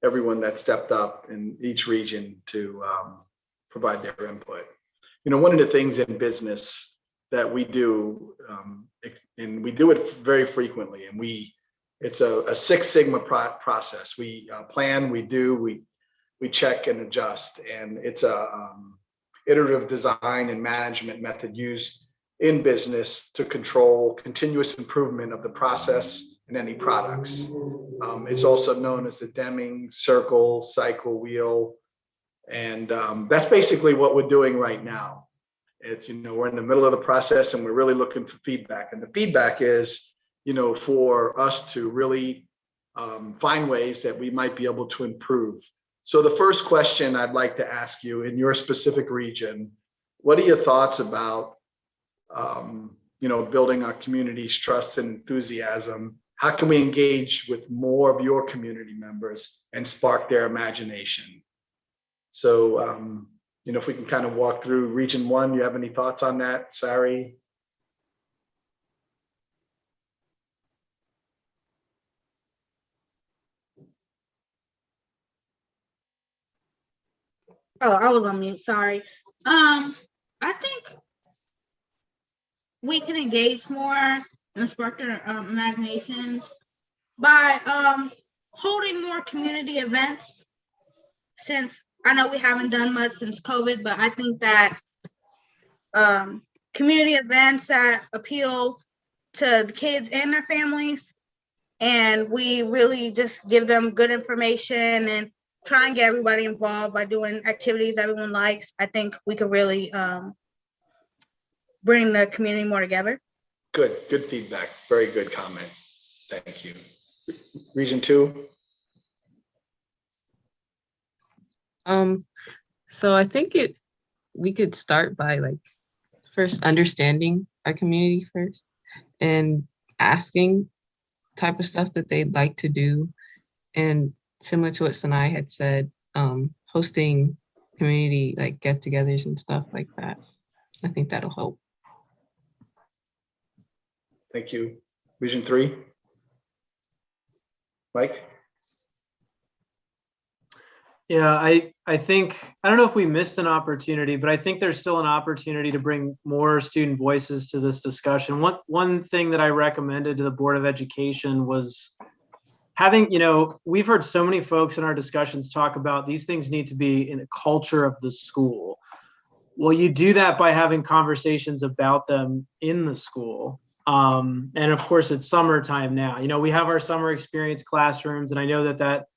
everyone that stepped up in each region to provide their input. You know, one of the things in business that we do, and we do it very frequently, and it's a Six Sigma process. We plan, we do, we check and adjust, and it's a iterative design and management method used in business to control continuous improvement of the process and any products. It's also known as the Deming circle, cycle, wheel. And that's basically what we're doing right now. It's, you know, we're in the middle of the process and we're really looking for feedback. And the feedback is, you know, for us to really find ways that we might be able to improve. So the first question I'd like to ask you, in your specific region, what are your thoughts about, you know, building our community's trust and enthusiasm? How can we engage with more of your community members and spark their imagination? So, you know, if we can kind of walk through Region 1, you have any thoughts on that, Sari? Oh, I was on mute, sorry. I think we can engage more and spark their imaginations by holding more community events, since I know we haven't done much since COVID, but I think that community events that appeal to the kids and their families, and we really just give them good information and try and get everybody involved by doing activities everyone likes. I think we could really bring the community more together. Good feedback. Very good comment. Thank you. Region 2. So I think we could start by like first understanding our community first and asking type of stuff that they'd like to do. And similar to what Sanai had said, hosting community like get-togethers and stuff like that. I think that'll help. Thank you. Region 3. Mike? Yeah, I think, I don't know if we missed an opportunity, but I think there's still an opportunity to bring more student voices to this discussion. One thing that I recommended to the Board of Education was having, you know, we've heard so many folks in our discussions talk about these things need to be in a culture of the school. Well, you do that by having conversations about them in the school. And of course, it's summertime now. You know, we have our summer experience classrooms, and I know that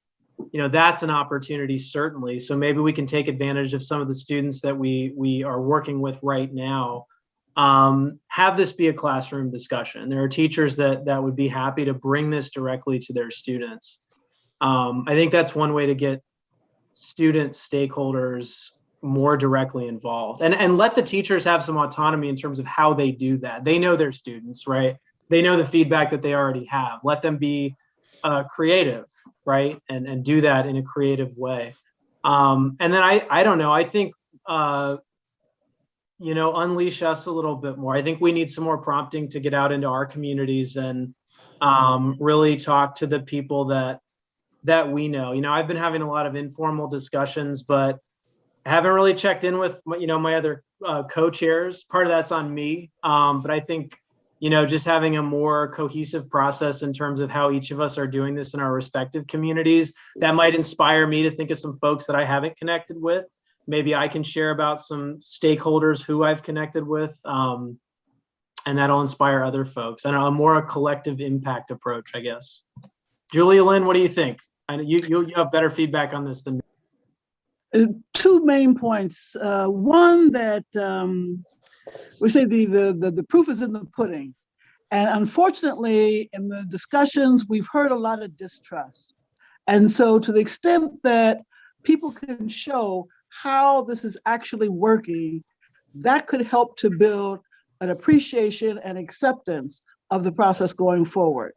you know, that's an opportunity, certainly. So maybe we can take advantage of some of the students that we are working with right now. Have this be a classroom discussion. There are teachers that would be happy to bring this directly to their students. I think that's one way to get student stakeholders more directly involved, and let the teachers have some autonomy in terms of how they do that. They know their students, right? They know the feedback that they already have. Let them be creative, right? And do that in a creative way. And then I don't know, I think, you know, unleash us a little bit more. I think we need some more prompting to get out into our communities and really talk to the people that we know. You know, I've been having a lot of informal discussions, but I haven't really checked in with, you know, my other co-chairs. Part of that's on me. But I think, you know, just having a more cohesive process in terms of how each of us are doing this in our respective communities, that might inspire me to think of some folks that I haven't connected with. Maybe I can share about some stakeholders who I've connected with, and that'll inspire other folks. And a more collective impact approach, I guess. Julia Lynn, what do you think? I know you have better feedback on this than me. 2 main points. One that we say the proof is in the pudding, And unfortunately, in the discussions, we've heard a lot of distrust. And so to the extent that people can show how this is actually working, that could help to build an appreciation and acceptance of the process going forward.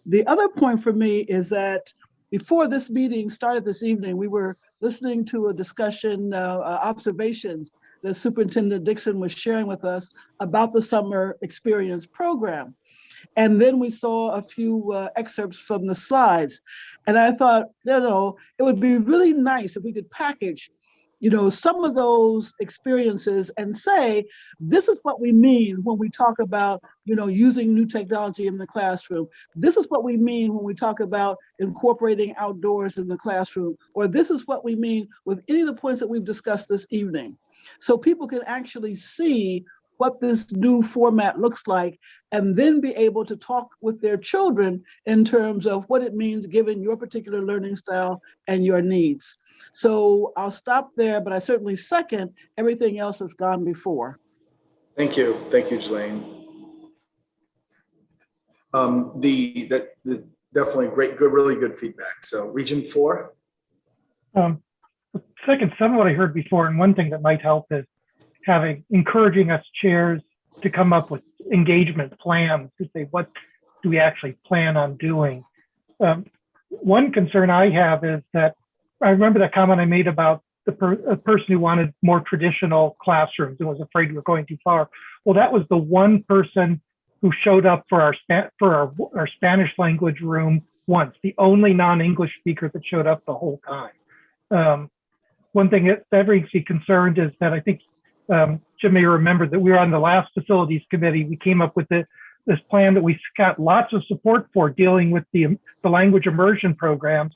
The other point for me is that before this meeting started this evening, we were listening to a discussion, observations that Superintendent Dixon was sharing with us about the summer experience program. And then we saw a few excerpts from the slides. And I thought, it would be really nice if we could package, some of those experiences and say, this is what we mean when we talk about, using new technology in the classroom. This is what we mean when we talk about incorporating outdoors in the classroom, or this is what we mean with any of the points that we've discussed this evening. So people can actually see what this new format looks like, and then be able to talk with their children in terms of what it means given your particular learning style and your needs. So I'll stop there, but I certainly second everything else that's gone before. Thank you, Jelaine. Definitely really good feedback. So Region 4. Second, some of what I heard before, and one thing that might help is encouraging us chairs to come up with engagement plans to say, what do we actually plan on doing? One concern I have is that I remember that comment I made about a person who wanted more traditional classrooms and was afraid we were going too far. Well, that was the one person who showed up for our Spanish language room once, the only non-English speaker that showed up the whole time. One thing that makes me concerned is that I think Jim may remember that we were on the last facilities committee. We came up with this plan that we got lots of support for, dealing with the language immersion programs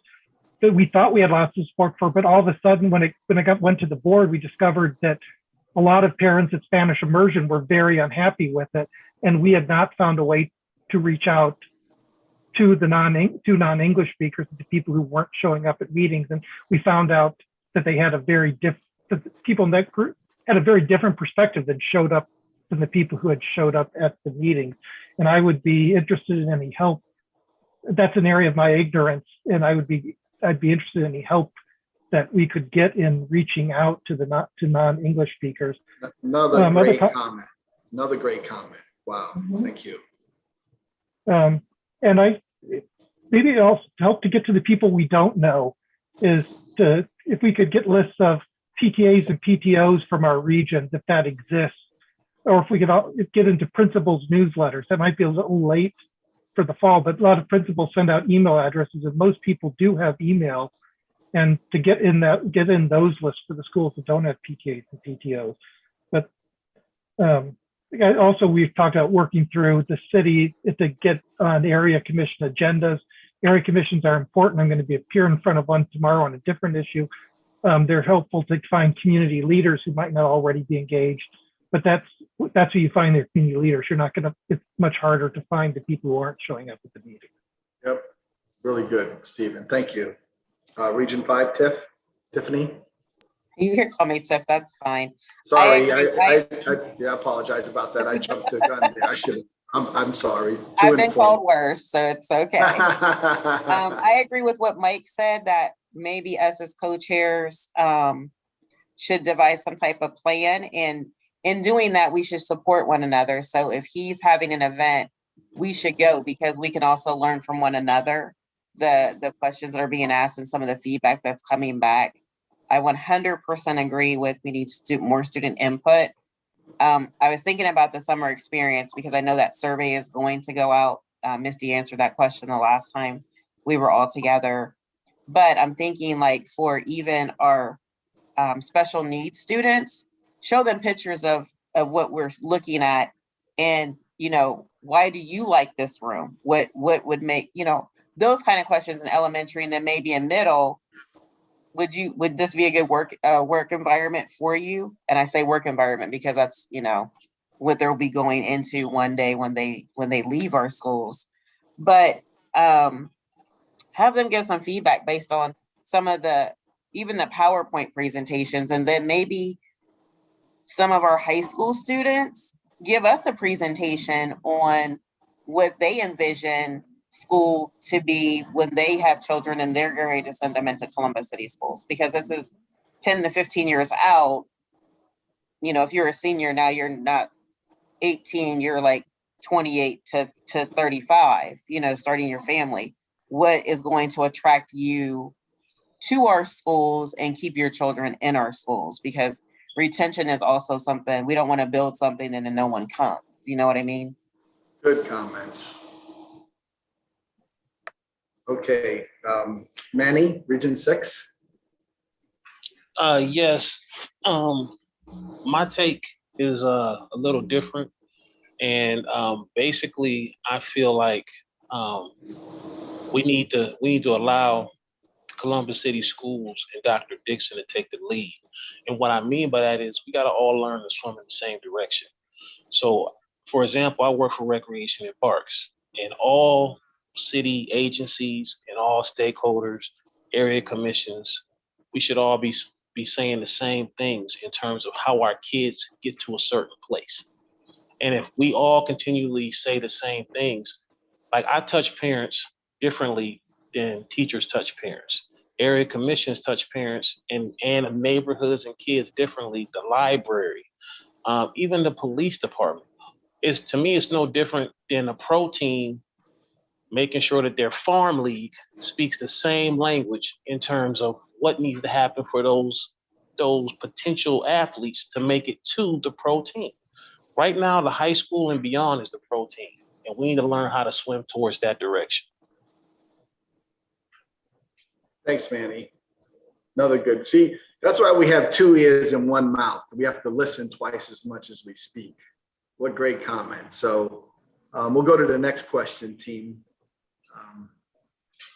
that we thought we had lots of support for, but all of a sudden when it went to the board, we discovered that a lot of parents at Spanish immersion were very unhappy with it, and we had not found a way to reach out to the non-English speakers, the people who weren't showing up at meetings, and we found out that they had people in that group had a very different perspective than the people who had showed up at the meetings. And I would be interested in any help. That's an area of my ignorance, and I'd be interested in any help that we could get in reaching out to non-English speakers. Another great comment. Wow, thank you. And maybe also help to get to the people we don't know is if we could get lists of PTAs and PTOs from our regions, if that exists, or if we could get into principals' newsletters. That might be a little late for the fall, but a lot of principals send out email addresses, and most people do have email. And to get in those lists for the schools that don't have PTAs and PTOs. But also, we've talked about working through the city to get on area commission agendas. Area commissions are important. I'm going to be appearing in front of one tomorrow on a different issue. They're helpful to find community leaders who might not already be engaged, but that's who you find their community leaders. It's much harder to find the people who aren't showing up at the meeting. Yep, really good, Stephen. Thank you. Region 5, Tiffany. You can call me Tiff, that's fine. Sorry, I apologize about that. I jumped the gun there. I'm sorry. I've been called worse, so it's okay. I agree with what Mike said, that maybe us as co-chairs should devise some type of plan. And in doing that, we should support one another. So if he's having an event, we should go, because we can also learn from one another, the questions that are being asked and some of the feedback that's coming back. I 100% agree with we need more student input. I was thinking about the summer experience because I know that survey is going to go out. Misty answered that question the last time we were all together. But I'm thinking, like, for even our special needs students, show them pictures of what we're looking at, and, why do you like this room? What would make, those kind of questions in elementary, and then maybe in middle. Would this be a good work environment for you? And I say work environment because that's, what they'll be going into one day when they leave our schools. But have them give some feedback based on some of even the PowerPoint presentations, and then maybe some of our high school students give us a presentation on what they envision school to be when they have children and they're going to send them into Columbus City Schools, because this is 10 to 15 years out. You know, if you're a senior now, you're not 18, you're like 28 to 35, you know, starting your family. What is going to attract you to our schools and keep your children in our schools? Because retention is also something, we don't want to build something and then no one comes. You know what I mean? Good comments. Okay, Manny, Region 6. Yes. My take is a little different, and basically, I feel like we need to allow Columbus City Schools and Dr. Dixon to take the lead. And what I mean by that is we got to all learn to swim in the same direction. So, for example, I work for Recreation and Parks, and all city agencies and all stakeholders, area commissions, we should all be saying the same things in terms of how our kids get to a certain place. And if we all continually say the same things, like I touch parents differently than teachers touch parents. Area commissions touch parents and neighborhoods and kids differently, the library, even the police department. To me, it's no different than a pro team making sure that their farm league speaks the same language in terms of what needs to happen for those potential athletes to make it to the pro team. Right now, the high school and beyond is the pro team, and we need to learn how to swim towards that direction. Thanks, Manny. Another good. See, that's why we have 2 ears and 1 mouth. We have to listen twice as much as we speak. What great comment. So we'll go to the next question, team.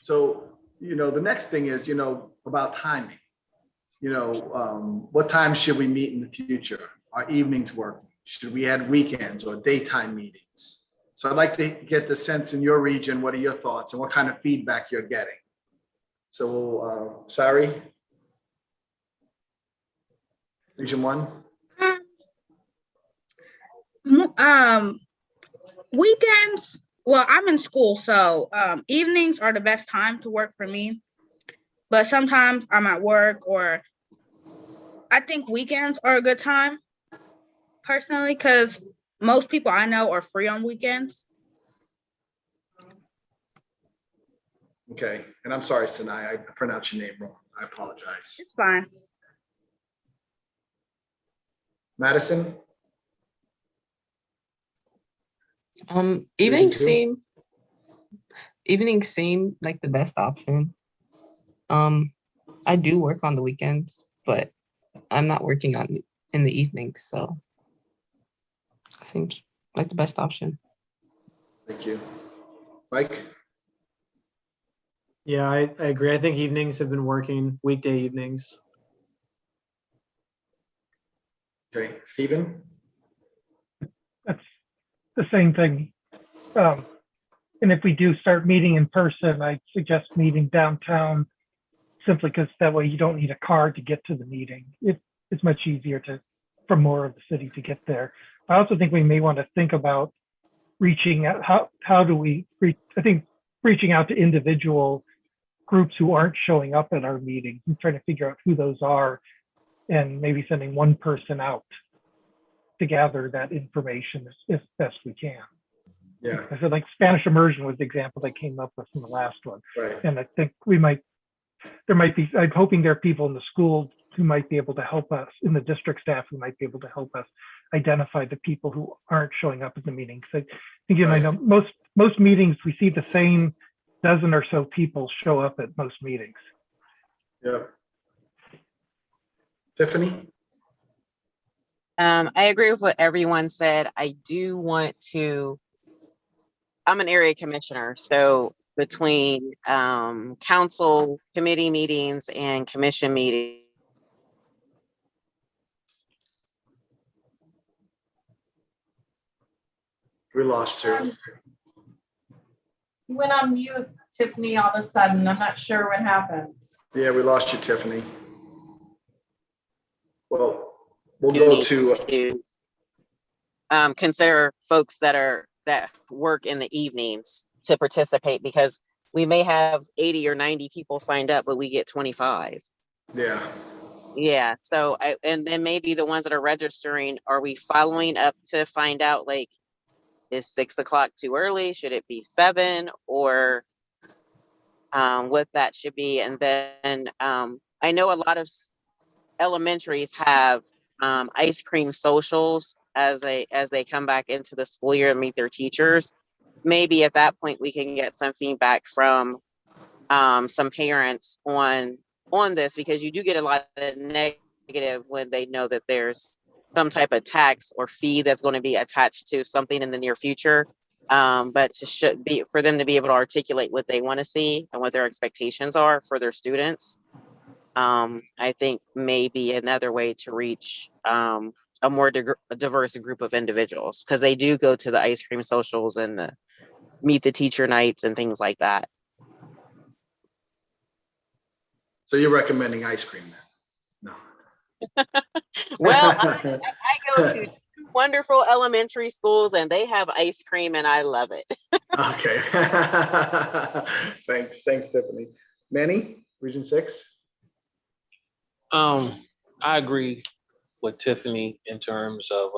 So, you know, the next thing is, you know, about timing. You know, what time should we meet in the future? Our evenings work? Should we add weekends or daytime meetings? So I'd like to get the sense in your region, what are your thoughts and what kind of feedback you're getting? So, Sari, Region 1. Weekends, well, I'm in school, so evenings are the best time to work for me. But sometimes I'm at work, or I think weekends are a good time, personally, because most people I know are free on weekends. Okay, and I'm sorry, Sinai, I pronounced your name wrong. I apologize. It's fine. Madison? Evenings seem like the best option. I do work on the weekends, but I'm not working in the evenings, so it seems like the best option. Thank you. Mike? Yeah, I agree. I think evenings have been working, weekday evenings. Okay, Stephen? That's the same thing. And if we do start meeting in person, I suggest meeting downtown, simply because that way you don't need a car to get to the meeting. It's much easier for more of the city to get there. I also think we may want to think about reaching out. How do we reach? I think reaching out to individual groups who aren't showing up at our meetings and trying to figure out who those are, and maybe sending one person out to gather that information as best we can. Yeah. I said, like, Spanish immersion was the example that came up with in the last one. Right. And I think I'm hoping there are people in the school who might be able to help us, in the district staff who might be able to help us identify the people who aren't showing up at the meetings. I think, you know, I know most meetings, we see the same dozen or so people show up at most meetings. Yeah. Tiffany? I agree with what everyone said. I do want to, I'm an area commissioner, so between council committee meetings and commission meetings, We lost her. You went on mute, Tiffany, all of a sudden. I'm not sure what happened. Yeah, we lost you, Tiffany. Well, we'll go to consider folks that are that work in the evenings to participate, because we may have 80 or 90 people signed up, but we get 25. Yeah. Yeah. So and then maybe the ones that are registering, are we following up to find out, like, is 6 o'clock too early? Should it be 7, or what that should be? And then I know a lot of elementaries have ice cream socials as they come back into the school year and meet their teachers. Maybe at that point we can get some feedback from some parents on this, because you do get a lot of negative when they know that there's some type of tax or fee that's going to be attached to something in the near future. But should be for them to be able to articulate what they want to see and what their expectations are for their students. I think maybe another way to reach a more diverse group of individuals, because they do go to the ice cream socials and the meet the teacher nights and things like that. So you're recommending ice cream then? No. Well, I go to 2 wonderful elementary schools and they have ice cream and I love it. Okay. Thanks, Tiffany. Manny, Region 6. I agree with Tiffany in terms of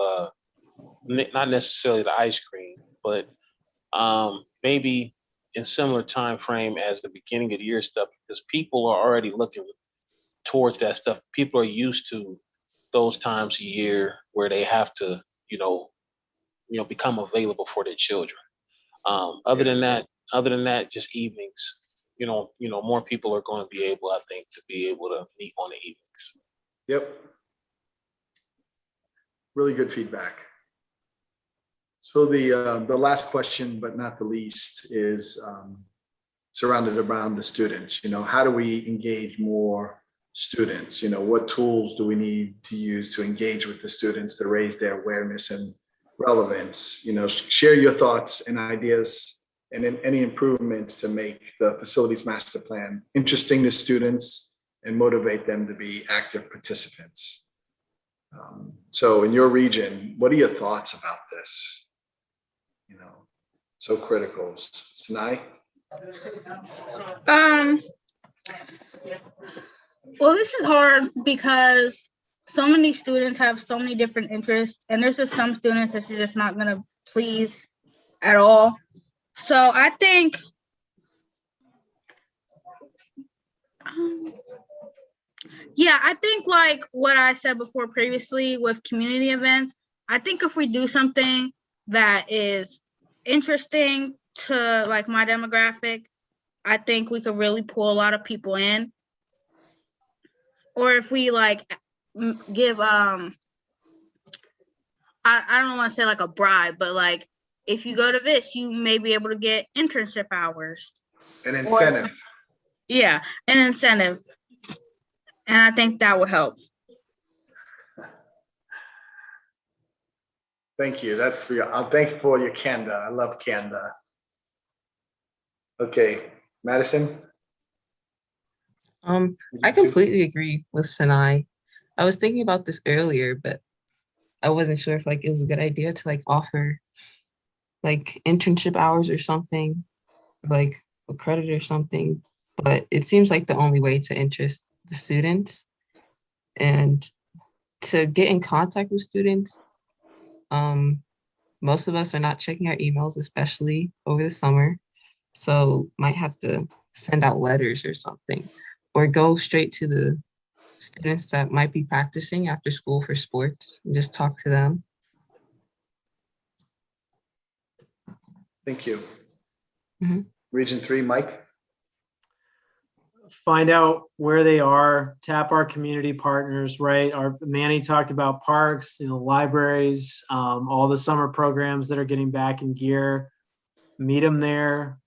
not necessarily the ice cream, but maybe in similar time frame as the beginning of the year stuff, because people are already looking towards that stuff. People are used to those times a year where they have to, become available for their children. Other than that, just evenings. More people are going to be able, I think, to be able to meet on the evenings. Yep. Really good feedback. So the last question, but not the least, is surrounded around the students. How do we engage more students? What tools do we need to use to engage with the students to raise their awareness and relevance? Share your thoughts and ideas and any improvements to make the facilities master plan interesting to students and motivate them to be active participants. So in your region, what are your thoughts about this? So critical. Sinai? Well, this is hard because so many students have so many different interests, and there's just some students that you're just not going to please at all. So I think I think like what I said before previously with community events, I think if we do something that is interesting to like my demographic, I think we could really pull a lot of people in. Or if we like give I don't want to say like a bribe, but like if you go to this, you may be able to get internship hours. An incentive. An incentive. And I think that would help. Thank you. That's for you. I'll thank you for your candor. I love candor. Okay, Madison. I completely agree with Sinai. I was thinking about this earlier, but I wasn't sure if it was a good idea to offer internship hours or something, like a credit or something. But it seems like the only way to interest the students and to get in contact with students. Most of us are not checking our emails, especially over the summer. So might have to send out letters or something, or go straight to the students that might be practicing after school for sports and just talk to them. Thank you. Mm-hmm. Region 3, Mike. Find out where they are, tap our community partners, right? Manny talked about parks, libraries, all the summer programs that are getting back in gear. Meet them there.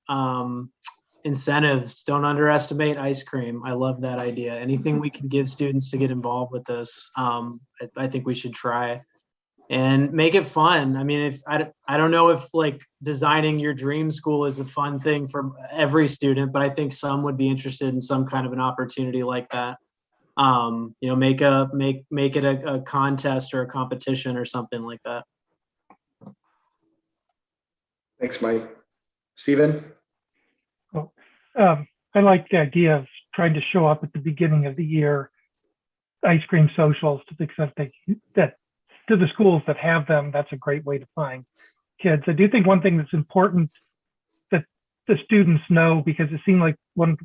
Incentives, don't underestimate ice cream. I love that idea. Anything we can give students to get involved with this, I think we should try. And make it fun. I mean, if I don't know if designing your dream school is a fun thing for every student, but I think some would be interested in some kind of an opportunity like that. Make it a contest or a competition or something like that. Thanks, Mike. Stephen? Well, I like the idea of trying to show up at the beginning of the year, ice cream socials to the extent that to the schools that have them, that's a great way to find kids. I do think one thing that's important that the students know, because it seemed like one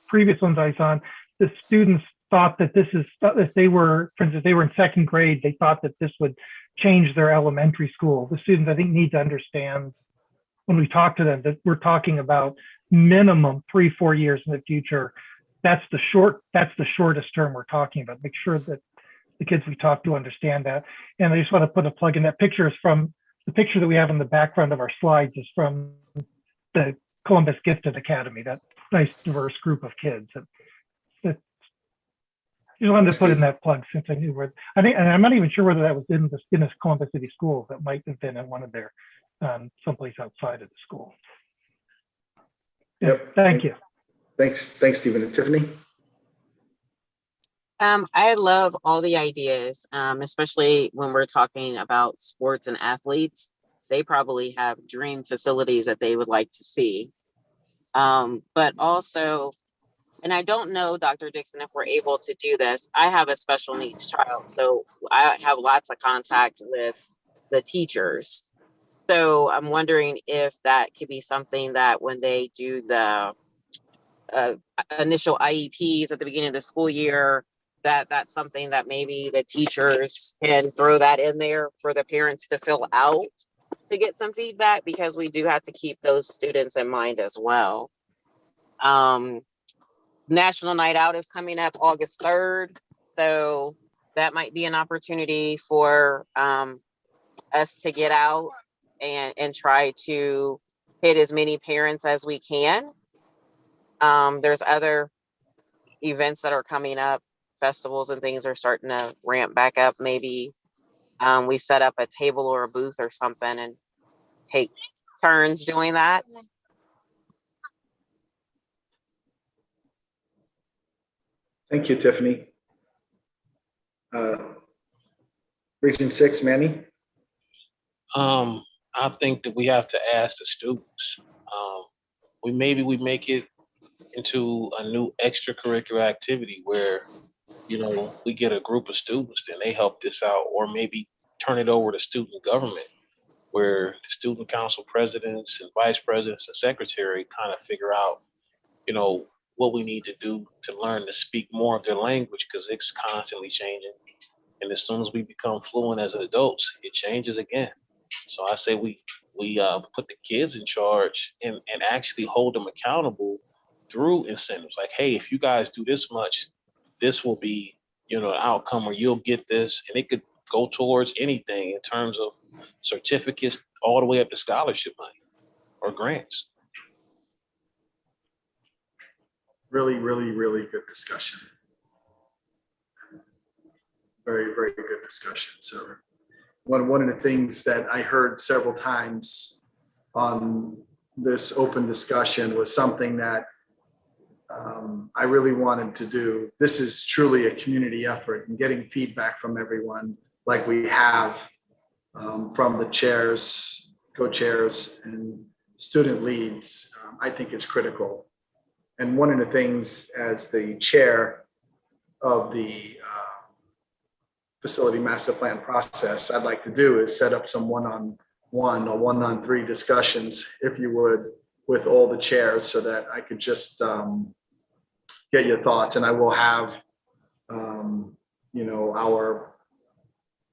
previous ones I saw, the students thought that this is, if they were, for instance, they were in second grade, they thought that this would change their elementary school. The students, I think, need to understand when we talk to them that we're talking about minimum 3-4 years in the future. That's the shortest term we're talking about. Make sure that the kids we talk to understand that. And I just want to put a plug in. That picture is from the picture that we have in the background of our slides is from the Columbus Gifted Academy, that nice diverse group of kids. That just wanted to put in that plug since I knew where, I think, and I'm not even sure whether that was in the Columbus City Schools. That might have been in one of their, someplace outside of the school. Yep. Thank you. Thanks, Stephen. And Tiffany? I love all the ideas, especially when we're talking about sports and athletes. They probably have dream facilities that they would like to see. But also, and I don't know, Dr. Dixon, if we're able to do this. I have a special needs child, so I have lots of contact with the teachers. So I'm wondering if that could be something that when they do the initial IEPs at the beginning of the school year, that's something that maybe the teachers can throw that in there for the parents to fill out to get some feedback, because we do have to keep those students in mind as well. National Night Out is coming up August 3rd. So that might be an opportunity for us to get out and try to hit as many parents as we can. There's other events that are coming up, festivals and things are starting to ramp back up. Maybe we set up a table or a booth or something and take turns doing that. Thank you, Tiffany. Region 6, Manny? I think that we have to ask the students. We make it into a new extracurricular activity where, we get a group of students and they help this out, or maybe turn it over to student government, where the student council presidents and vice presidents and secretary kind of figure out, what we need to do to learn to speak more of their language, because it's constantly changing. And as soon as we become fluent as adults, it changes again. So I say we put the kids in charge and actually hold them accountable through incentives. Like, hey, if you guys do this much, this will be, an outcome, or you'll get this. And it could go towards anything in terms of certificates all the way up to scholarship money or grants. Really, really, really good discussion. Very, very good discussion. So one of the things that I heard several times on this open discussion was something that I really wanted to do. This is truly a community effort, and getting feedback from everyone like we have from the chairs, co-chairs, and student leads, I think it's critical. And one of the things as the chair of the facility master plan process I'd like to do is set up some one-on-one or one-on-three discussions, if you would, with all the chairs, so that I could just get your thoughts. And I will have our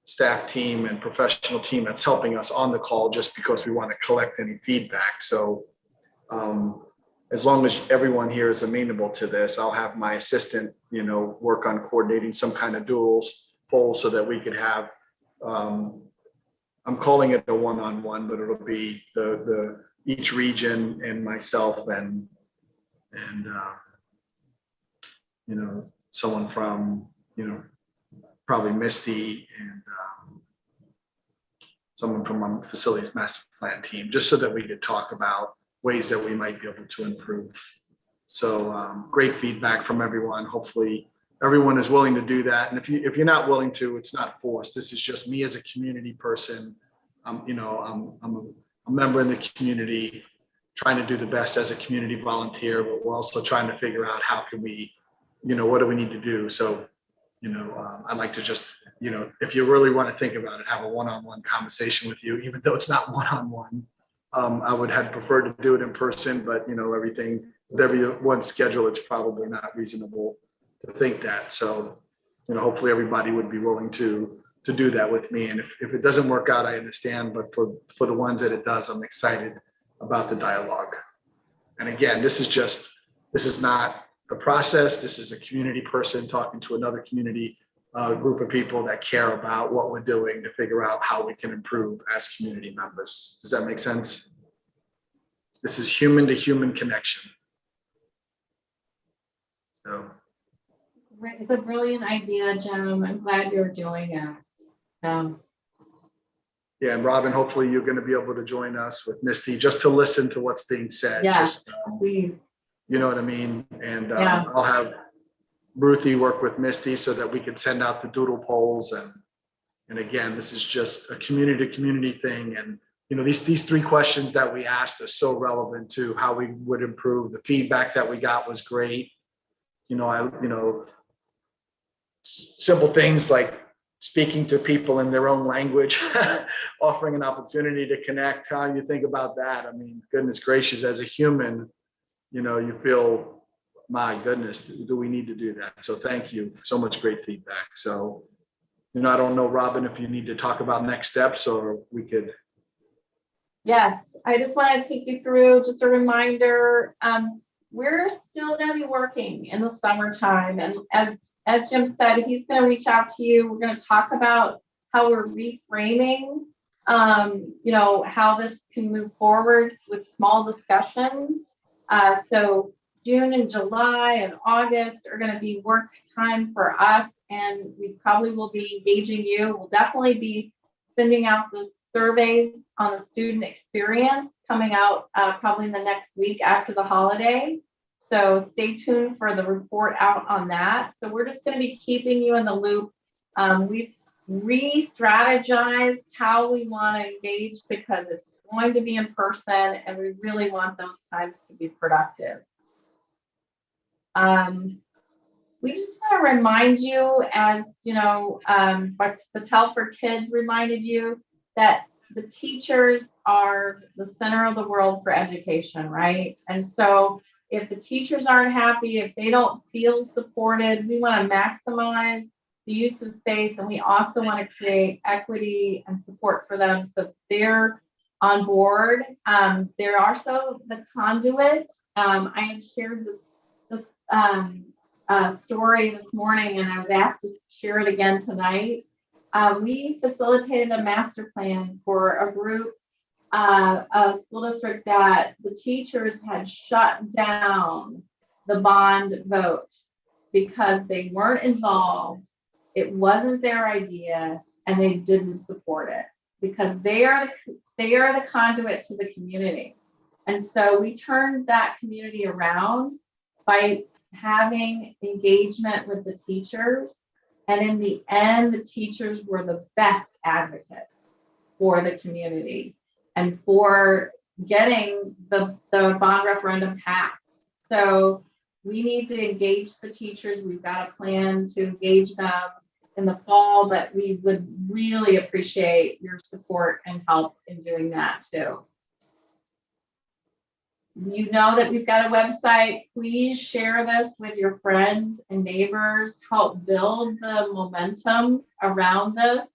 staff team and professional team that's helping us on the call, just because we want to collect any feedback. So as long as everyone here is amenable to this, I'll have my assistant, work on coordinating some kind of poll so that we could have, I'm calling it a one-on-one, but it'll be the each region and myself and someone from, probably Misty and someone from my facilities master plan team, just so that we could talk about ways that we might be able to improve. So great feedback from everyone. Hopefully everyone is willing to do that. And if you're not willing to, it's not forced. This is just me as a community person. I'm a member in the community, trying to do the best as a community volunteer, but we're also trying to figure out how can we, what do we need to do? So, I'd like to just, if you really want to think about it, have a one-on-one conversation with you, even though it's not one-on-one. I would have preferred to do it in person, but everything, with everyone's schedule, it's probably not reasonable to think that. So, hopefully everybody would be willing to do that with me. And if it doesn't work out, I understand, but for the ones that it does, I'm excited about the dialogue. And again, this is not a process. This is a community person talking to another community group of people that care about what we're doing to figure out how we can improve as community members. Does that make sense? This is human to human connection. So. It's a brilliant idea, Jim. I'm glad you're doing it. Yeah, and Robin, hopefully you're going to be able to join us with Misty just to listen to what's being said. Yes, please. You know what I mean? And Yeah. I'll have Ruthie work with Misty so that we can send out the doodle polls. And again, this is just a community to community thing. And these three questions that we asked are so relevant to how we would improve. The feedback that we got was great. Simple things like speaking to people in their own language, offering an opportunity to connect. How you think about that? I mean, goodness gracious, as a human, you feel, my goodness, do we need to do that? So thank you. So much great feedback. So, I don't know, Robin, if you need to talk about next steps or we could. Yes, I just want to take you through just a reminder. We're still going to be working in the summertime. And as Jim said, he's going to reach out to you. We're going to talk about how we're reframing, how this can move forward with small discussions. So June and July and August are going to be work time for us. And we probably will be engaging you. We'll definitely be sending out the surveys on the student experience coming out probably in the next week after the holiday. So stay tuned for the report out on that. So we're just going to be keeping you in the loop. We've re-strategized how we want to engage because it's going to be in person and we really want those times to be productive. We just want to remind you, as Patel for Kids reminded you, that the teachers are the center of the world for education, right? And so if the teachers aren't happy, if they don't feel supported, we want to maximize the use of space, and we also want to create equity and support for them so they're on board. They're also the conduit. I had shared this story this morning, and I was asked to share it again tonight. We facilitated a master plan for a group, a school district that the teachers had shut down the bond vote because they weren't involved. It wasn't their idea, and they didn't support it because they are the conduit to the community. And so we turned that community around by having engagement with the teachers. And in the end, the teachers were the best advocates for the community and for getting the bond referendum passed. So we need to engage the teachers. We've got a plan to engage them in the fall, but we would really appreciate your support and help in doing that too. You know that we've got a website. Please share this with your friends and neighbors. Help build the momentum around this.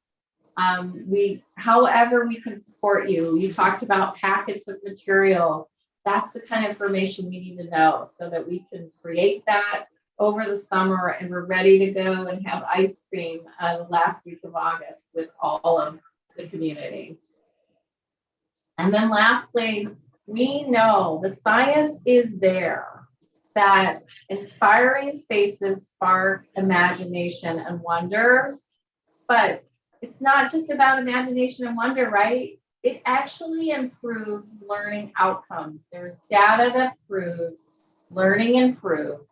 However we can support you. You talked about packets of materials. That's the kind of information we need to know so that we can create that over the summer and we're ready to go and have ice cream the last week of August with all of the community. And then lastly, we know the science is there that inspiring spaces spark imagination and wonder, but it's not just about imagination and wonder, right? It actually improves learning outcomes. There's data that proves learning improves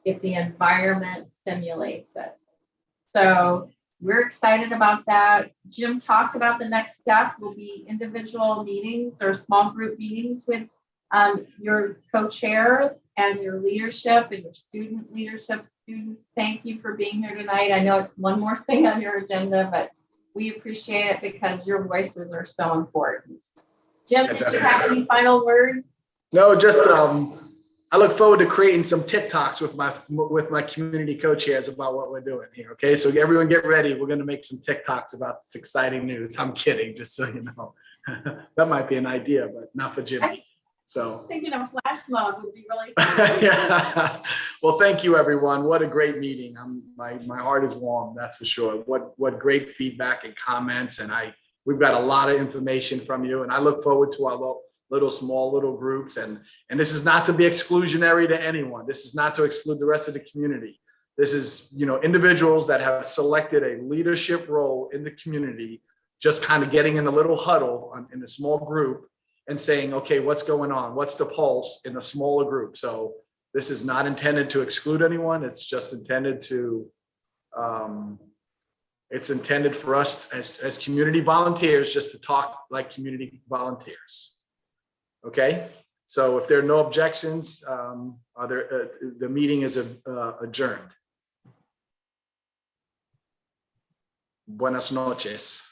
if the environment stimulates it. So we're excited about that. Jim talked about the next step will be individual meetings or small group meetings with your co-chairs and your leadership and your student leadership. Students, thank you for being here tonight. I know it's one more thing on your agenda, but we appreciate it because your voices are so important. Jim, did you have any final words? No, just I look forward to creating some TikToks with my community co-chairs about what we're doing here. Okay, so everyone get ready. We're going to make some TikToks about this exciting news. I'm kidding, just so you know. That might be an idea, but not for Jimmy. So Thinking of flash mob would be really fun. yeah. Well, thank you, everyone. What a great meeting. My heart is warm, that's for sure. What great feedback and comments, and we've got a lot of information from you, and I look forward to our small groups, and this is not to be exclusionary to anyone. This is not to exclude the rest of the community. This is, individuals that have selected a leadership role in the community, just kind of getting in a little huddle in a small group and saying, okay, what's going on? What's the pulse in a smaller group? So this is not intended to exclude anyone. It's just intended to, it's intended for us as community volunteers just to talk like community volunteers. Okay, so if there are no objections, the meeting is adjourned. Buenas noches.